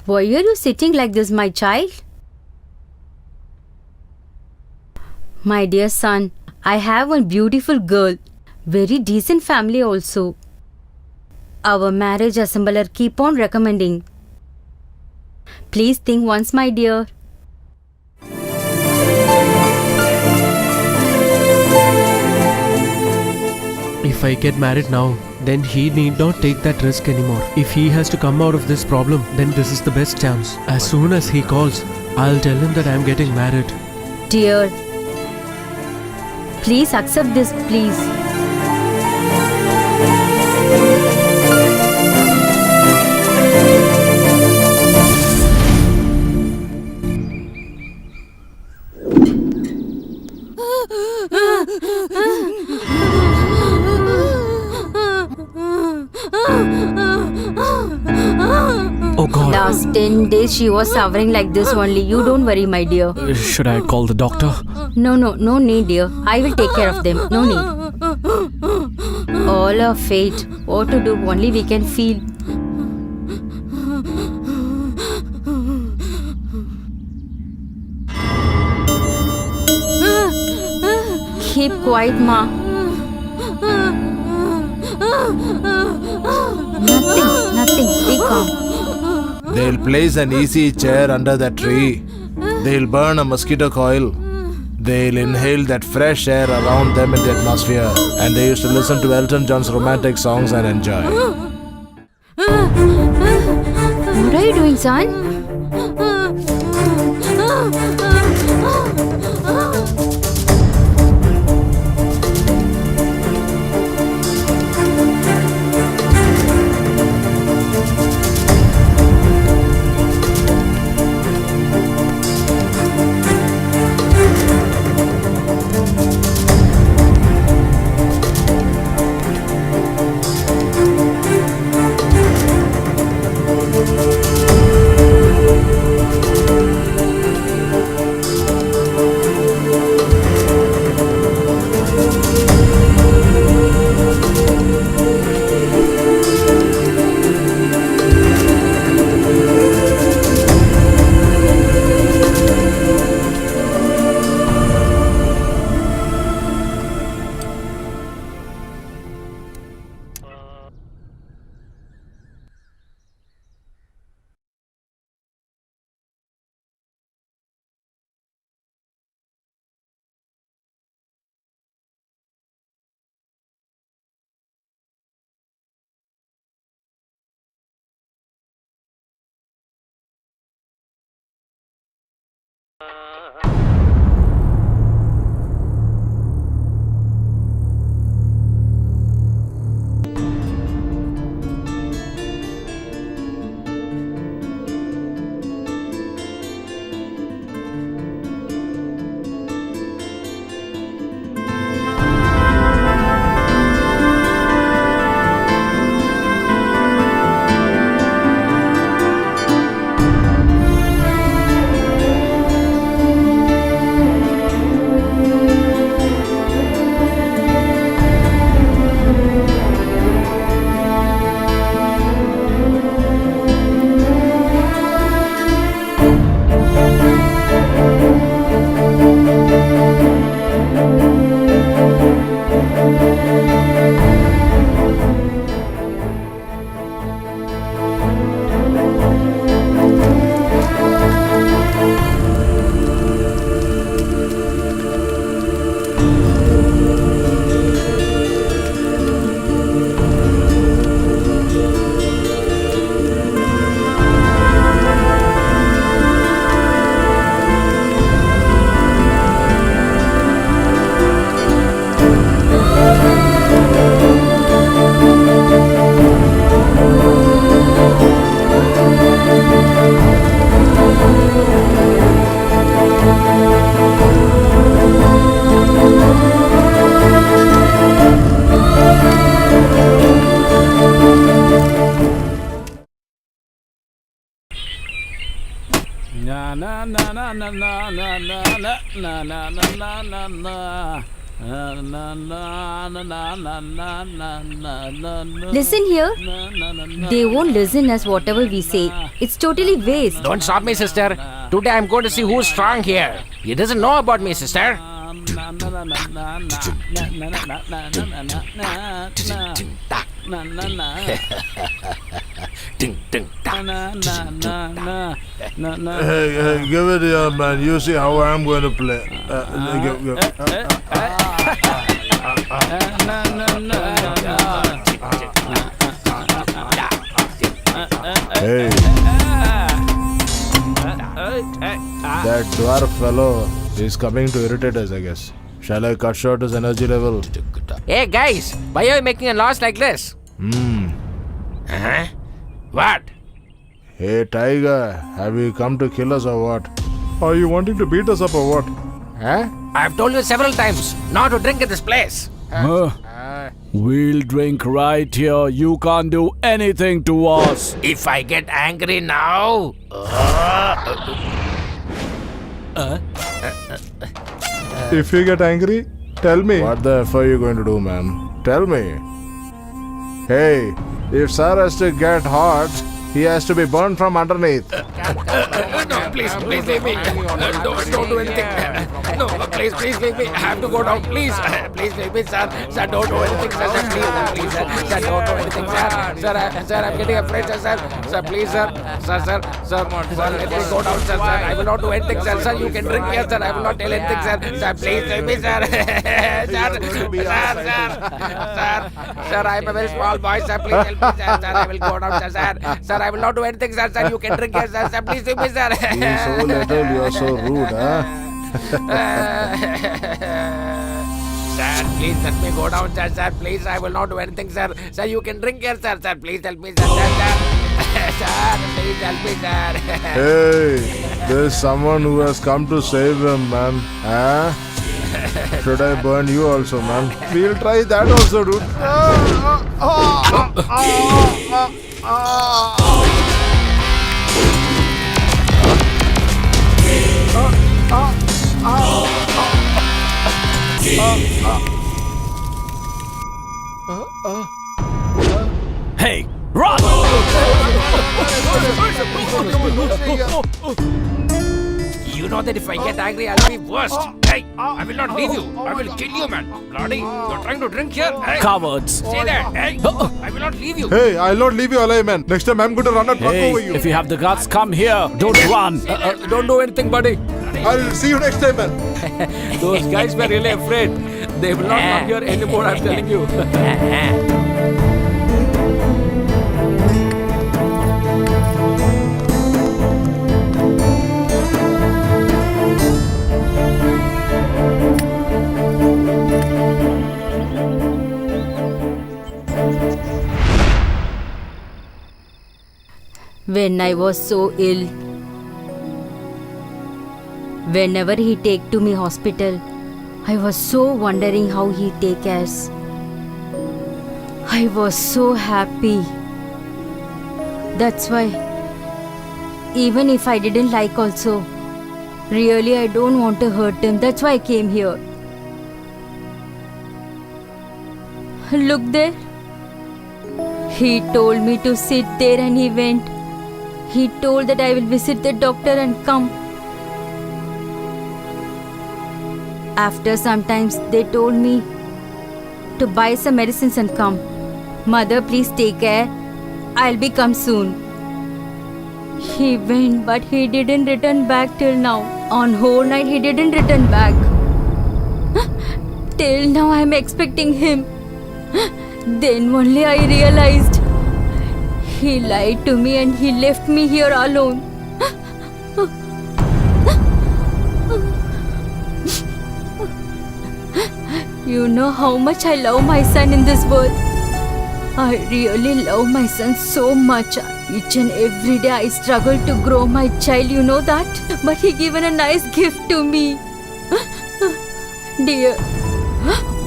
Why are you sitting like this, my child? My dear son, I have one beautiful girl, very decent family also. Our marriage assembler keep on recommending. Please think once, my dear. If I get married now, then he need not take that risk anymore. If he has to come out of this problem, then this is the best chance. As soon as he calls, I'll tell him that I'm getting married. Dear, Please accept this, please. Oh God. Last 10 days she was suffering like this only. You don't worry, my dear. Should I call the doctor? No need, dear. I will take care of them. No need. All our fate. What to do, only we can feel. Keep quiet, Ma. Nothing. Be calm. They'll place an easy chair under that tree. They'll burn a mosquito coil. They'll inhale that fresh air around them in the atmosphere. And they used to listen to Elton John's romantic songs and enjoy. What are you doing, son? Listen here. They won't listen us whatever we say. It's totally waste. Don't stop me, sister. Today I'm going to see who's strong here. He doesn't know about me, sister. Hey, give it here, man. You see how I'm going to play. Hey. That dwarf fellow is coming to irritate us, I guess. Shall I cut short his energy level? Hey guys, why are you making a noise like this? Uh-huh. What? Hey Tiger, have you come to kill us or what? Are you wanting to beat us up or what? Huh? I've told you several times not to drink at this place. We'll drink right here. You can't do anything to us. If I get angry now, If you get angry, tell me. What the F are you going to do, man? Tell me. Hey, if Sir has to get hot, he has to be burned from underneath. no, please leave me. Don't do anything. No, please leave me. I have to go down, please. Please leave me, sir. Sir, don't do anything, sir. Please, sir. Sir, don't do anything, sir. Sir, I'm getting afraid, sir. Sir, please, sir. Sir, let me go down, sir. I will not do anything, sir. Sir, you can drink here, sir. I will not tell anything, sir. Sir, please leave me, sir. Sir, I'm a very small boy, sir. Please help me, sir. Sir, I will go down, sir. Sir, I will not do anything, sir. Sir, you can drink here, sir. Sir, please leave me, sir. He's so little, you're so rude, huh? Sir, please let me go down, sir. Sir, please, I will not do anything, sir. Sir, you can drink here, sir. Sir, please help me, sir. Sir, please help me, sir. Hey, there's someone who has come to save him, man. Huh? Should I burn you also, man? We'll try that also, dude. Hey, run! You know that if I get angry, I'll be worst. Hey, I will not leave you. I will kill you, man. Bloody, you're trying to drink here? Hey, Cowards! say that. Hey, I will not leave you. Hey, I'll not leave you alive, man. Next time I'm going to run a truck Hey, over you. if you have the guts, come here. Don't run. Don't do anything, buddy. I'll see you next time, man. Those guys were really afraid. They will not come here anymore, I'm telling you. When I was so ill, whenever he take to me hospital, I was so wondering how he take us. I was so happy. That's why, even if I didn't like also, really I don't want to hurt him. That's why I came here. Look there. He told me to sit there and he went. He told that I will visit the doctor and come. After sometimes they told me to buy some medicines and come. Mother, please take care. I'll be come soon. He went, but he didn't return back till now. On whole night he didn't return back. Till now I'm expecting him. Then only I realized he lied to me and he left me here alone. You know how much I love my son in this world. I really love my son so much. Each and every day I struggle to grow my child, you know that? But he given a nice gift to me. Dear,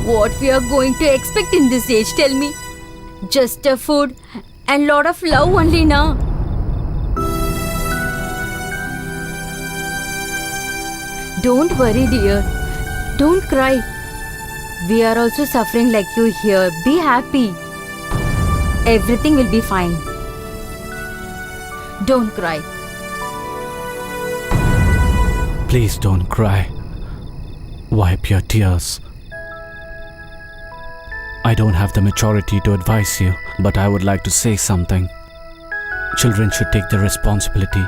what we are going to expect in this age, tell me? Just a food and lot of love only, na? Don't worry, dear. Don't cry. We are also suffering like you here. Be happy. Everything will be fine. Don't cry. Please don't cry. Wipe your tears. I don't have the maturity to advise you, but I would like to say something. Children should take the responsibility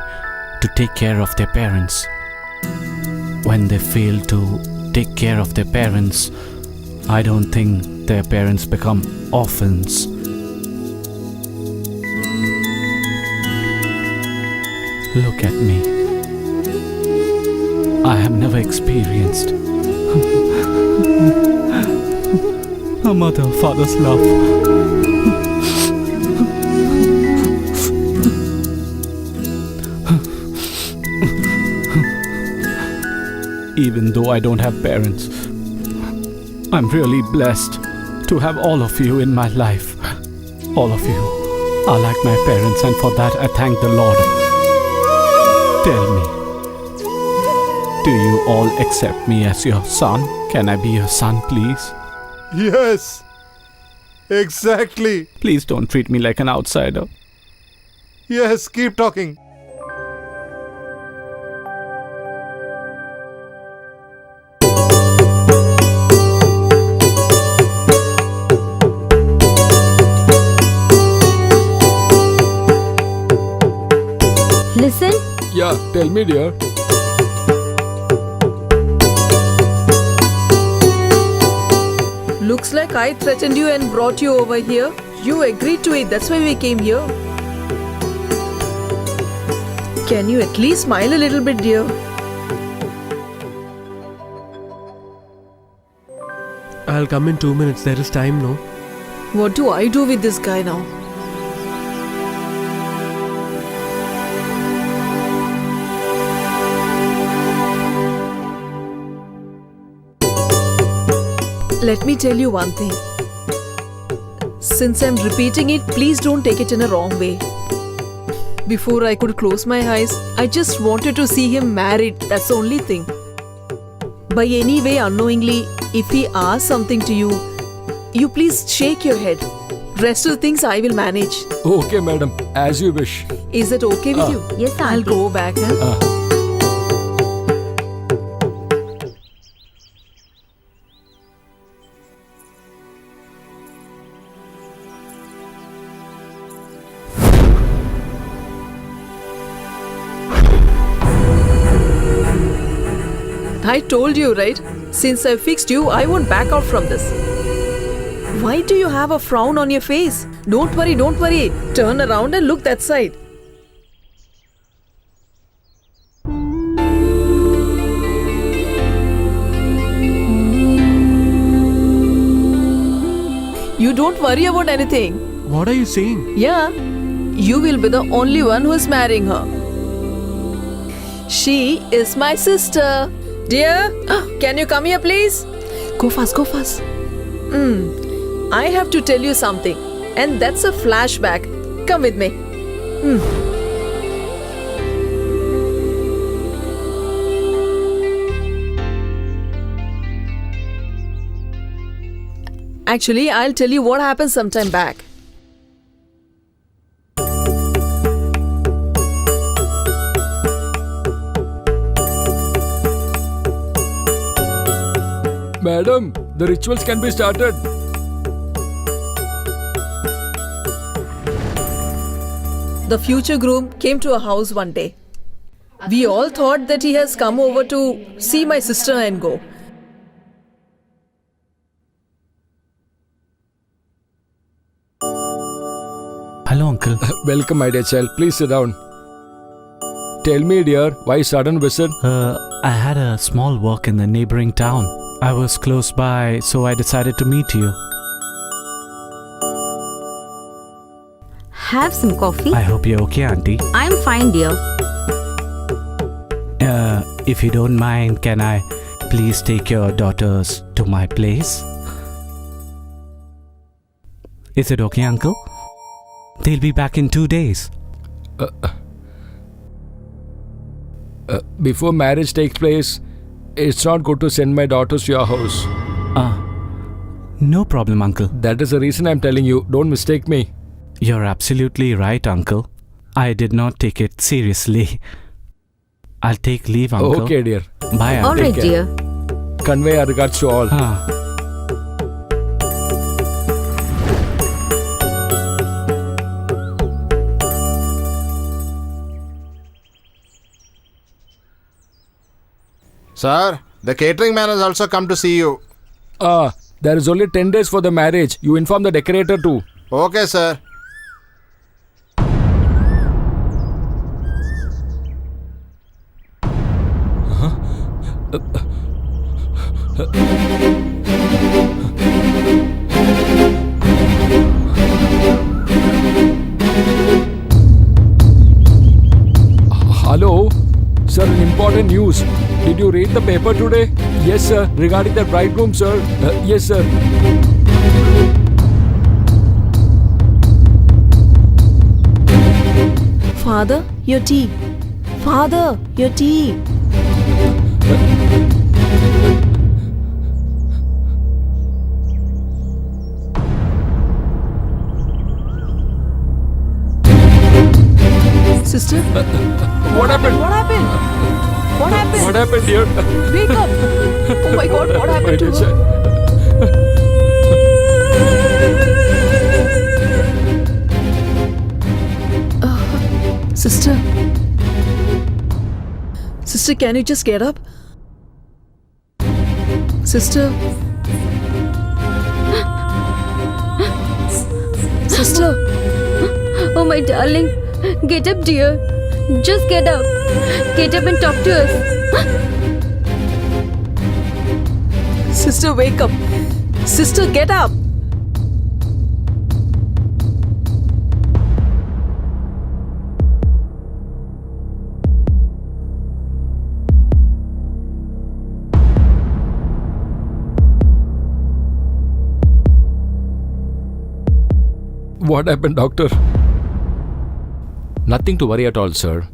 to take care of their parents. When they fail to take care of their parents, I don't think their parents become orphans. Look at me. I have never experienced a mother, father's love. Even though I don't have parents, I'm really blessed to have all of you in my life. All of you are like my parents, and for that I thank the Lord. Tell me, do you all accept me as your son? Can I be your son, please? Yes. Exactly. Please don't treat me like an outsider. Yes, keep talking. Listen, Yeah, tell me, dear. Looks like I threatened you and brought you over here. You agreed to it, that's why we came here. Can you at least smile a little bit, dear? I'll come in 2 minutes. There is time, no? What do I do with this guy now? Let me tell you one thing. Since I'm repeating it, please don't take it in a wrong way. Before I could close my eyes, I just wanted to see him married. That's the only thing. By any way, unknowingly, if he asks something to you, you please shake your head. Rest of the things I will manage. Okay, madam, as you wish. Is that okay with you? yes, I'll auntie. go back. Huh? I told you, right? Since I fixed you, I won't back out from this. Why do you have a frown on your face? Don't worry, don't worry. Turn around and look that side. You don't worry about anything. What are you saying? Yeah, you will be the only one who is marrying her. She is my sister. Dear, can you come here, please? Go fast, go fast. I have to tell you something, and that's a flashback. Come with me. Actually, I'll tell you what happened sometime back. Madam, the rituals can be started. The future groom came to our house one day. We all thought that he has come over to see my sister and go. Hello, uncle. Welcome, my dear child. Please sit down. Tell me, dear, why sudden visit? I had a small work in the neighboring town. I was close by, so I decided to meet you. Have some coffee. I hope you're okay, auntie. I'm fine, dear. If you don't mind, can I please take your daughters to my place? Is it okay, uncle? They'll be back in 2 days. Before marriage takes place, it's not good to send my daughters to your house. No problem, uncle. That is the reason I'm telling you. Don't mistake me. You're absolutely right, uncle. I did not take it seriously. I'll take leave, uncle. Okay, dear. Bye, All auntie. right, care. dear. Convey our regards to all. Sir, the catering man has also come to see you. There is only 10 days for the marriage. You inform the decorator too. Okay, sir. news. Did you read the paper today? Yes, sir. Regarding the bridegroom, sir. Yes, sir. Father, your tea. Father, your tea. Sister? What happened? What happened? What happened? What happened, dear? Wake up! Oh my god, what My happened to dear her? child. Sister? Sister, can you just get up? Sister? Sister? Oh, my darling. Get up, dear. Just get up. Get up and talk to us. Sister, wake up. Sister, get up. What happened, doctor? Nothing to worry at all, sir.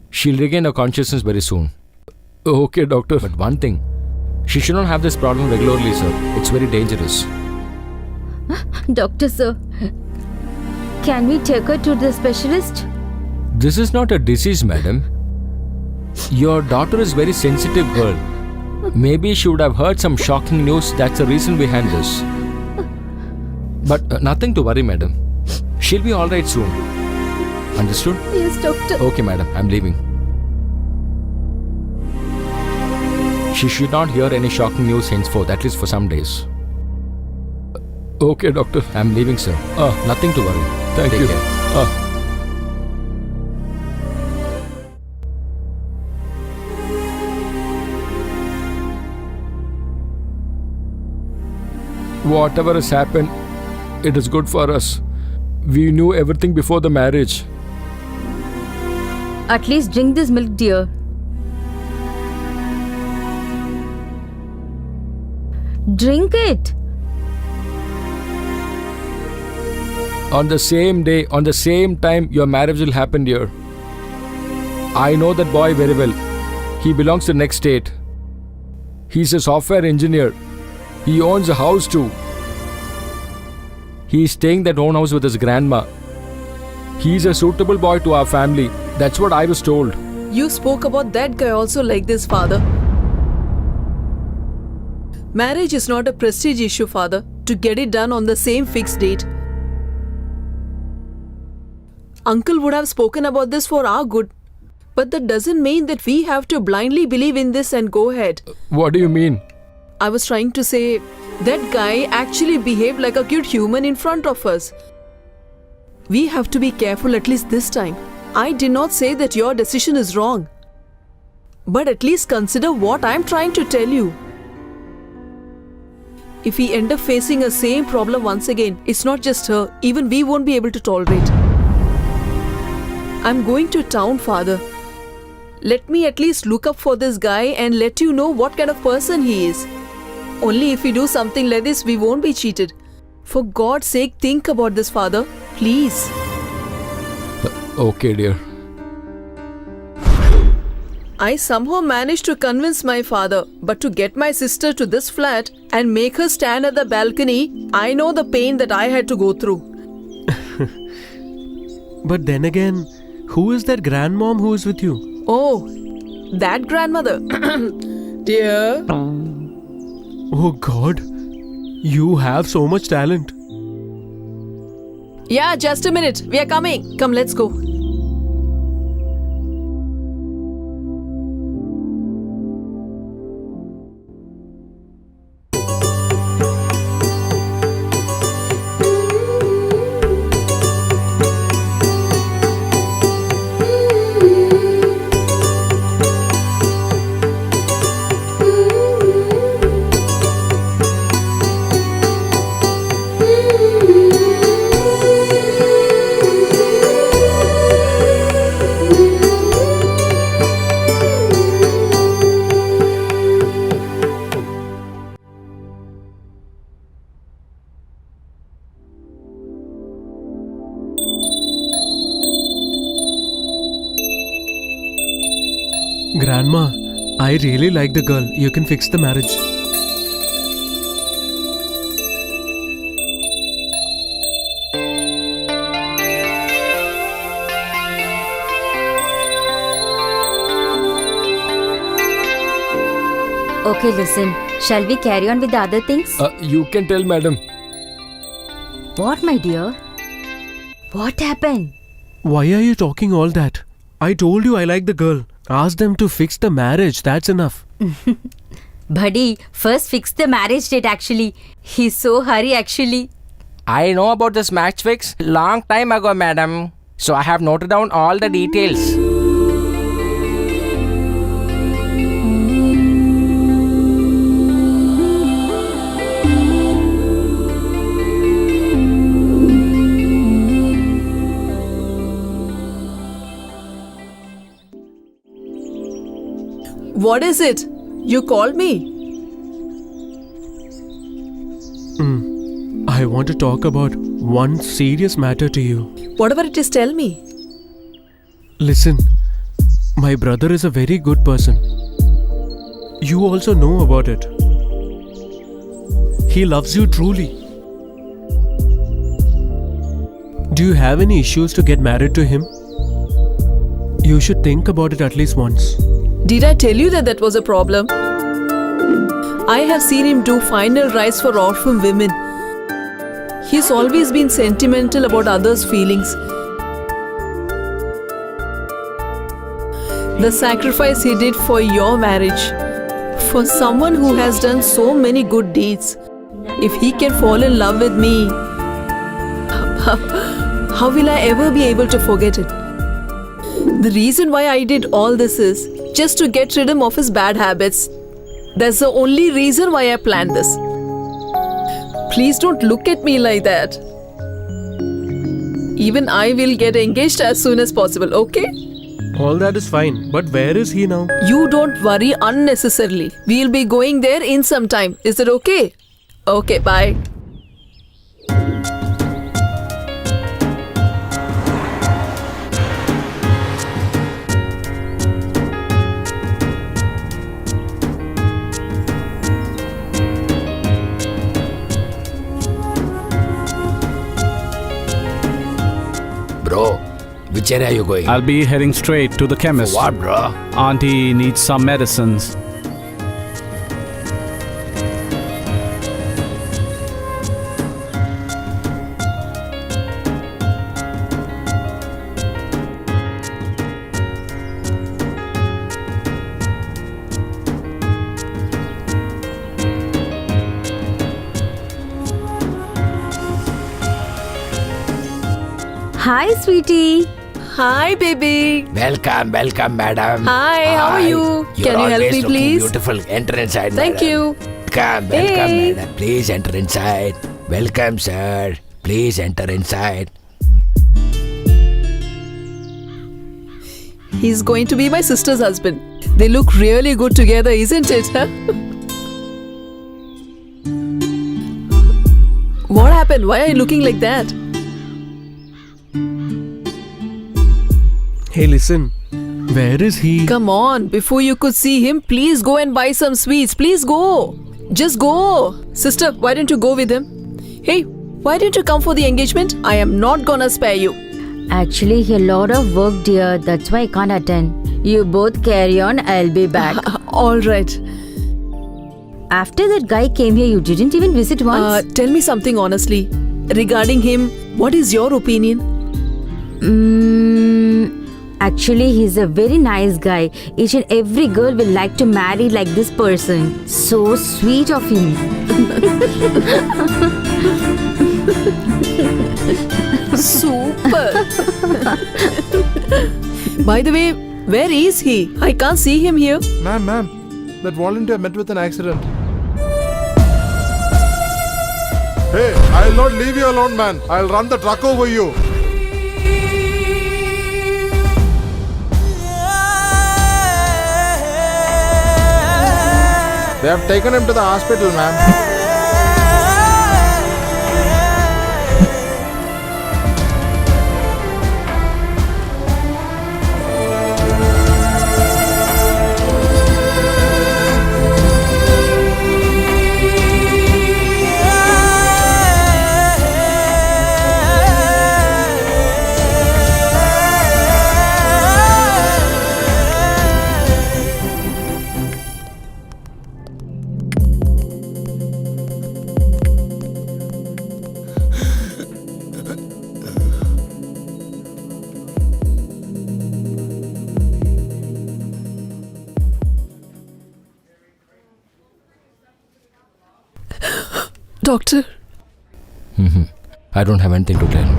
She'll regain her consciousness very soon. Okay, doctor. But one thing, she should not have this problem regularly, sir. It's very dangerous. Doctor, sir. Can we take her to the specialist? This is not a disease, madam. Your daughter is very sensitive girl. Maybe she would have heard some shocking news. That's the reason behind this. But nothing to worry, madam. She'll be alright soon. Understood? Yes, doctor. Okay, madam. I'm leaving. She should not hear any shocking news henceforth, at least for some days. Okay, doctor. I'm leaving, sir. Nothing to worry. Thank Take you. care. Whatever has happened, it is good for us. We knew everything before the marriage. At least drink this milk, dear. Drink it. On the same day, on the same time, your marriage will happen, dear. I know that boy very well. He belongs to the next state. He's a software engineer. He owns a house too. He's staying in that own house with his grandma. He's a suitable boy to our family. That's what I was told. You spoke about that guy also like this, father. Marriage is not a prestige issue, father, to get it done on the same fixed date. Uncle would have spoken about this for our good. But that doesn't mean that we have to blindly believe in this and go ahead. What do you mean? I was trying to say, that guy actually behaved like a cute human in front of us. We have to be careful at least this time. I did not say that your decision is wrong. But at least consider what I'm trying to tell you. If we end up facing a same problem once again, it's not just her, even we won't be able to tolerate. I'm going to town, father. Let me at least look up for this guy and let you know what kind of person he is. Only if we do something like this, we won't be cheated. For God's sake, think about this, father. Please. Okay, dear. I somehow managed to convince my father, but to get my sister to this flat and make her stand at the balcony, I know the pain that I had to go through. But then again, who is that grandmom who is with you? Oh, that grandmother. Dear. Oh God, you have so much talent. Yeah, just a minute. We are coming. Come, let's go. Grandma, I really like the girl. You can fix the marriage. Okay, listen. Shall we carry on with the other things? You can tell, madam. What, my dear? What happened? Why are you talking all that? I told you I like the girl. Ask them to fix the marriage. That's enough. Buddy, first fix the marriage date actually. He's so hurry actually. I know about this match fix long time ago, madam. So I have noted down all the details. What is it? You called me. I want to talk about one serious matter to you. Whatever it is, tell me. Listen, my brother is a very good person. You also know about it. He loves you truly. Do you have any issues to get married to him? You should think about it at least once. Did I tell you that that was a problem? I have seen him do final rites for orphan women. He's always been sentimental about others' feelings. The sacrifice he did for your marriage, for someone who has done so many good deeds, if he can fall in love with me, how will I ever be able to forget it? The reason why I did all this is just to get rid of his bad habits. That's the only reason why I planned this. Please don't look at me like that. Even I will get engaged as soon as possible, okay? All that is fine, but where is he now? You don't worry unnecessarily. We'll be going there in some time. Is it okay? Okay, bye. Bro, which area are you going? I'll be heading straight to the chemist. What, bro? Auntie needs some medicines. Hi, sweetie. Hi, baby. Welcome, madam. Hi, how are you? You're Can you help always me, looking please? Beautiful. Enter inside, Thank madam. you. Welcome, Hey. madam. Please enter inside. Welcome, sir. Please enter inside. He's going to be my sister's husband. They look really good together, isn't it? Huh? What happened? Why are you looking like that? Hey, listen. Where is he? Come on, before you could see him, please go and buy some sweets. Please go. Just go. Sister, why don't you go with him? Hey, why didn't you come for the engagement? I am not gonna spare you. Actually, a lot of work, dear. That's why I can't attend. You both carry on. I'll be back. All right. After that guy came here, you didn't even visit once? Tell me something honestly. Regarding him, what is your opinion? Actually, he's a very nice guy. Each and every girl will like to marry like this person. So sweet of him. Super. By the way, where is he? I can't see him here. Ma'am, that volunteer met with an accident. Hey, I'll not leave you alone, man. I'll run the truck over you. They have taken him to the hospital, ma'am. doctor? I don't have anything to tell.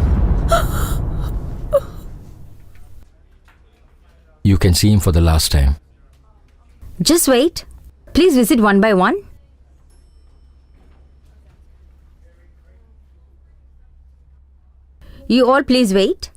You can see him for the last time. Just wait. Please visit one by one. You all please wait.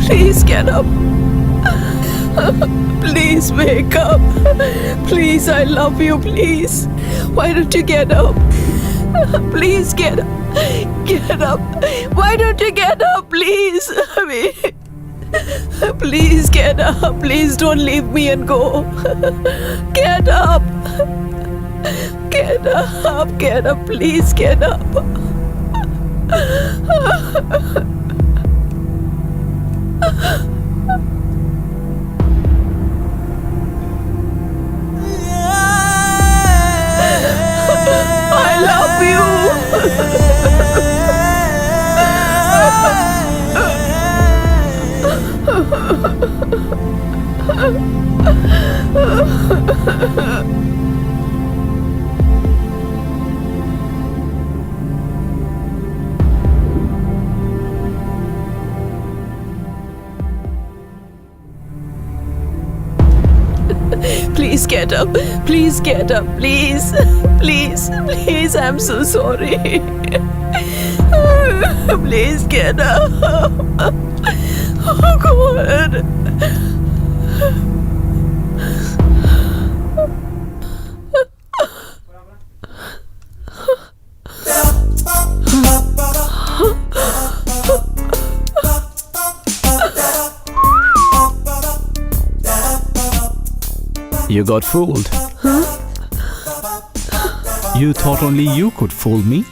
Please get up. Please wake up. Please, I love you, please. Why don't you get up? Please get up. Get up. Why don't you get up, please? I mean, please get up. Please don't leave me and go. Get up. Get up. Get up. Please get up. I love you. Please get up. Please get up. Please. Please. Please. I'm so sorry. Please get up. Oh, God. You got fooled. Huh? You thought only you could fool me?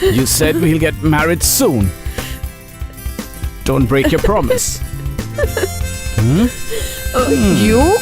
You said we'll get married soon. Don't break your promise. You?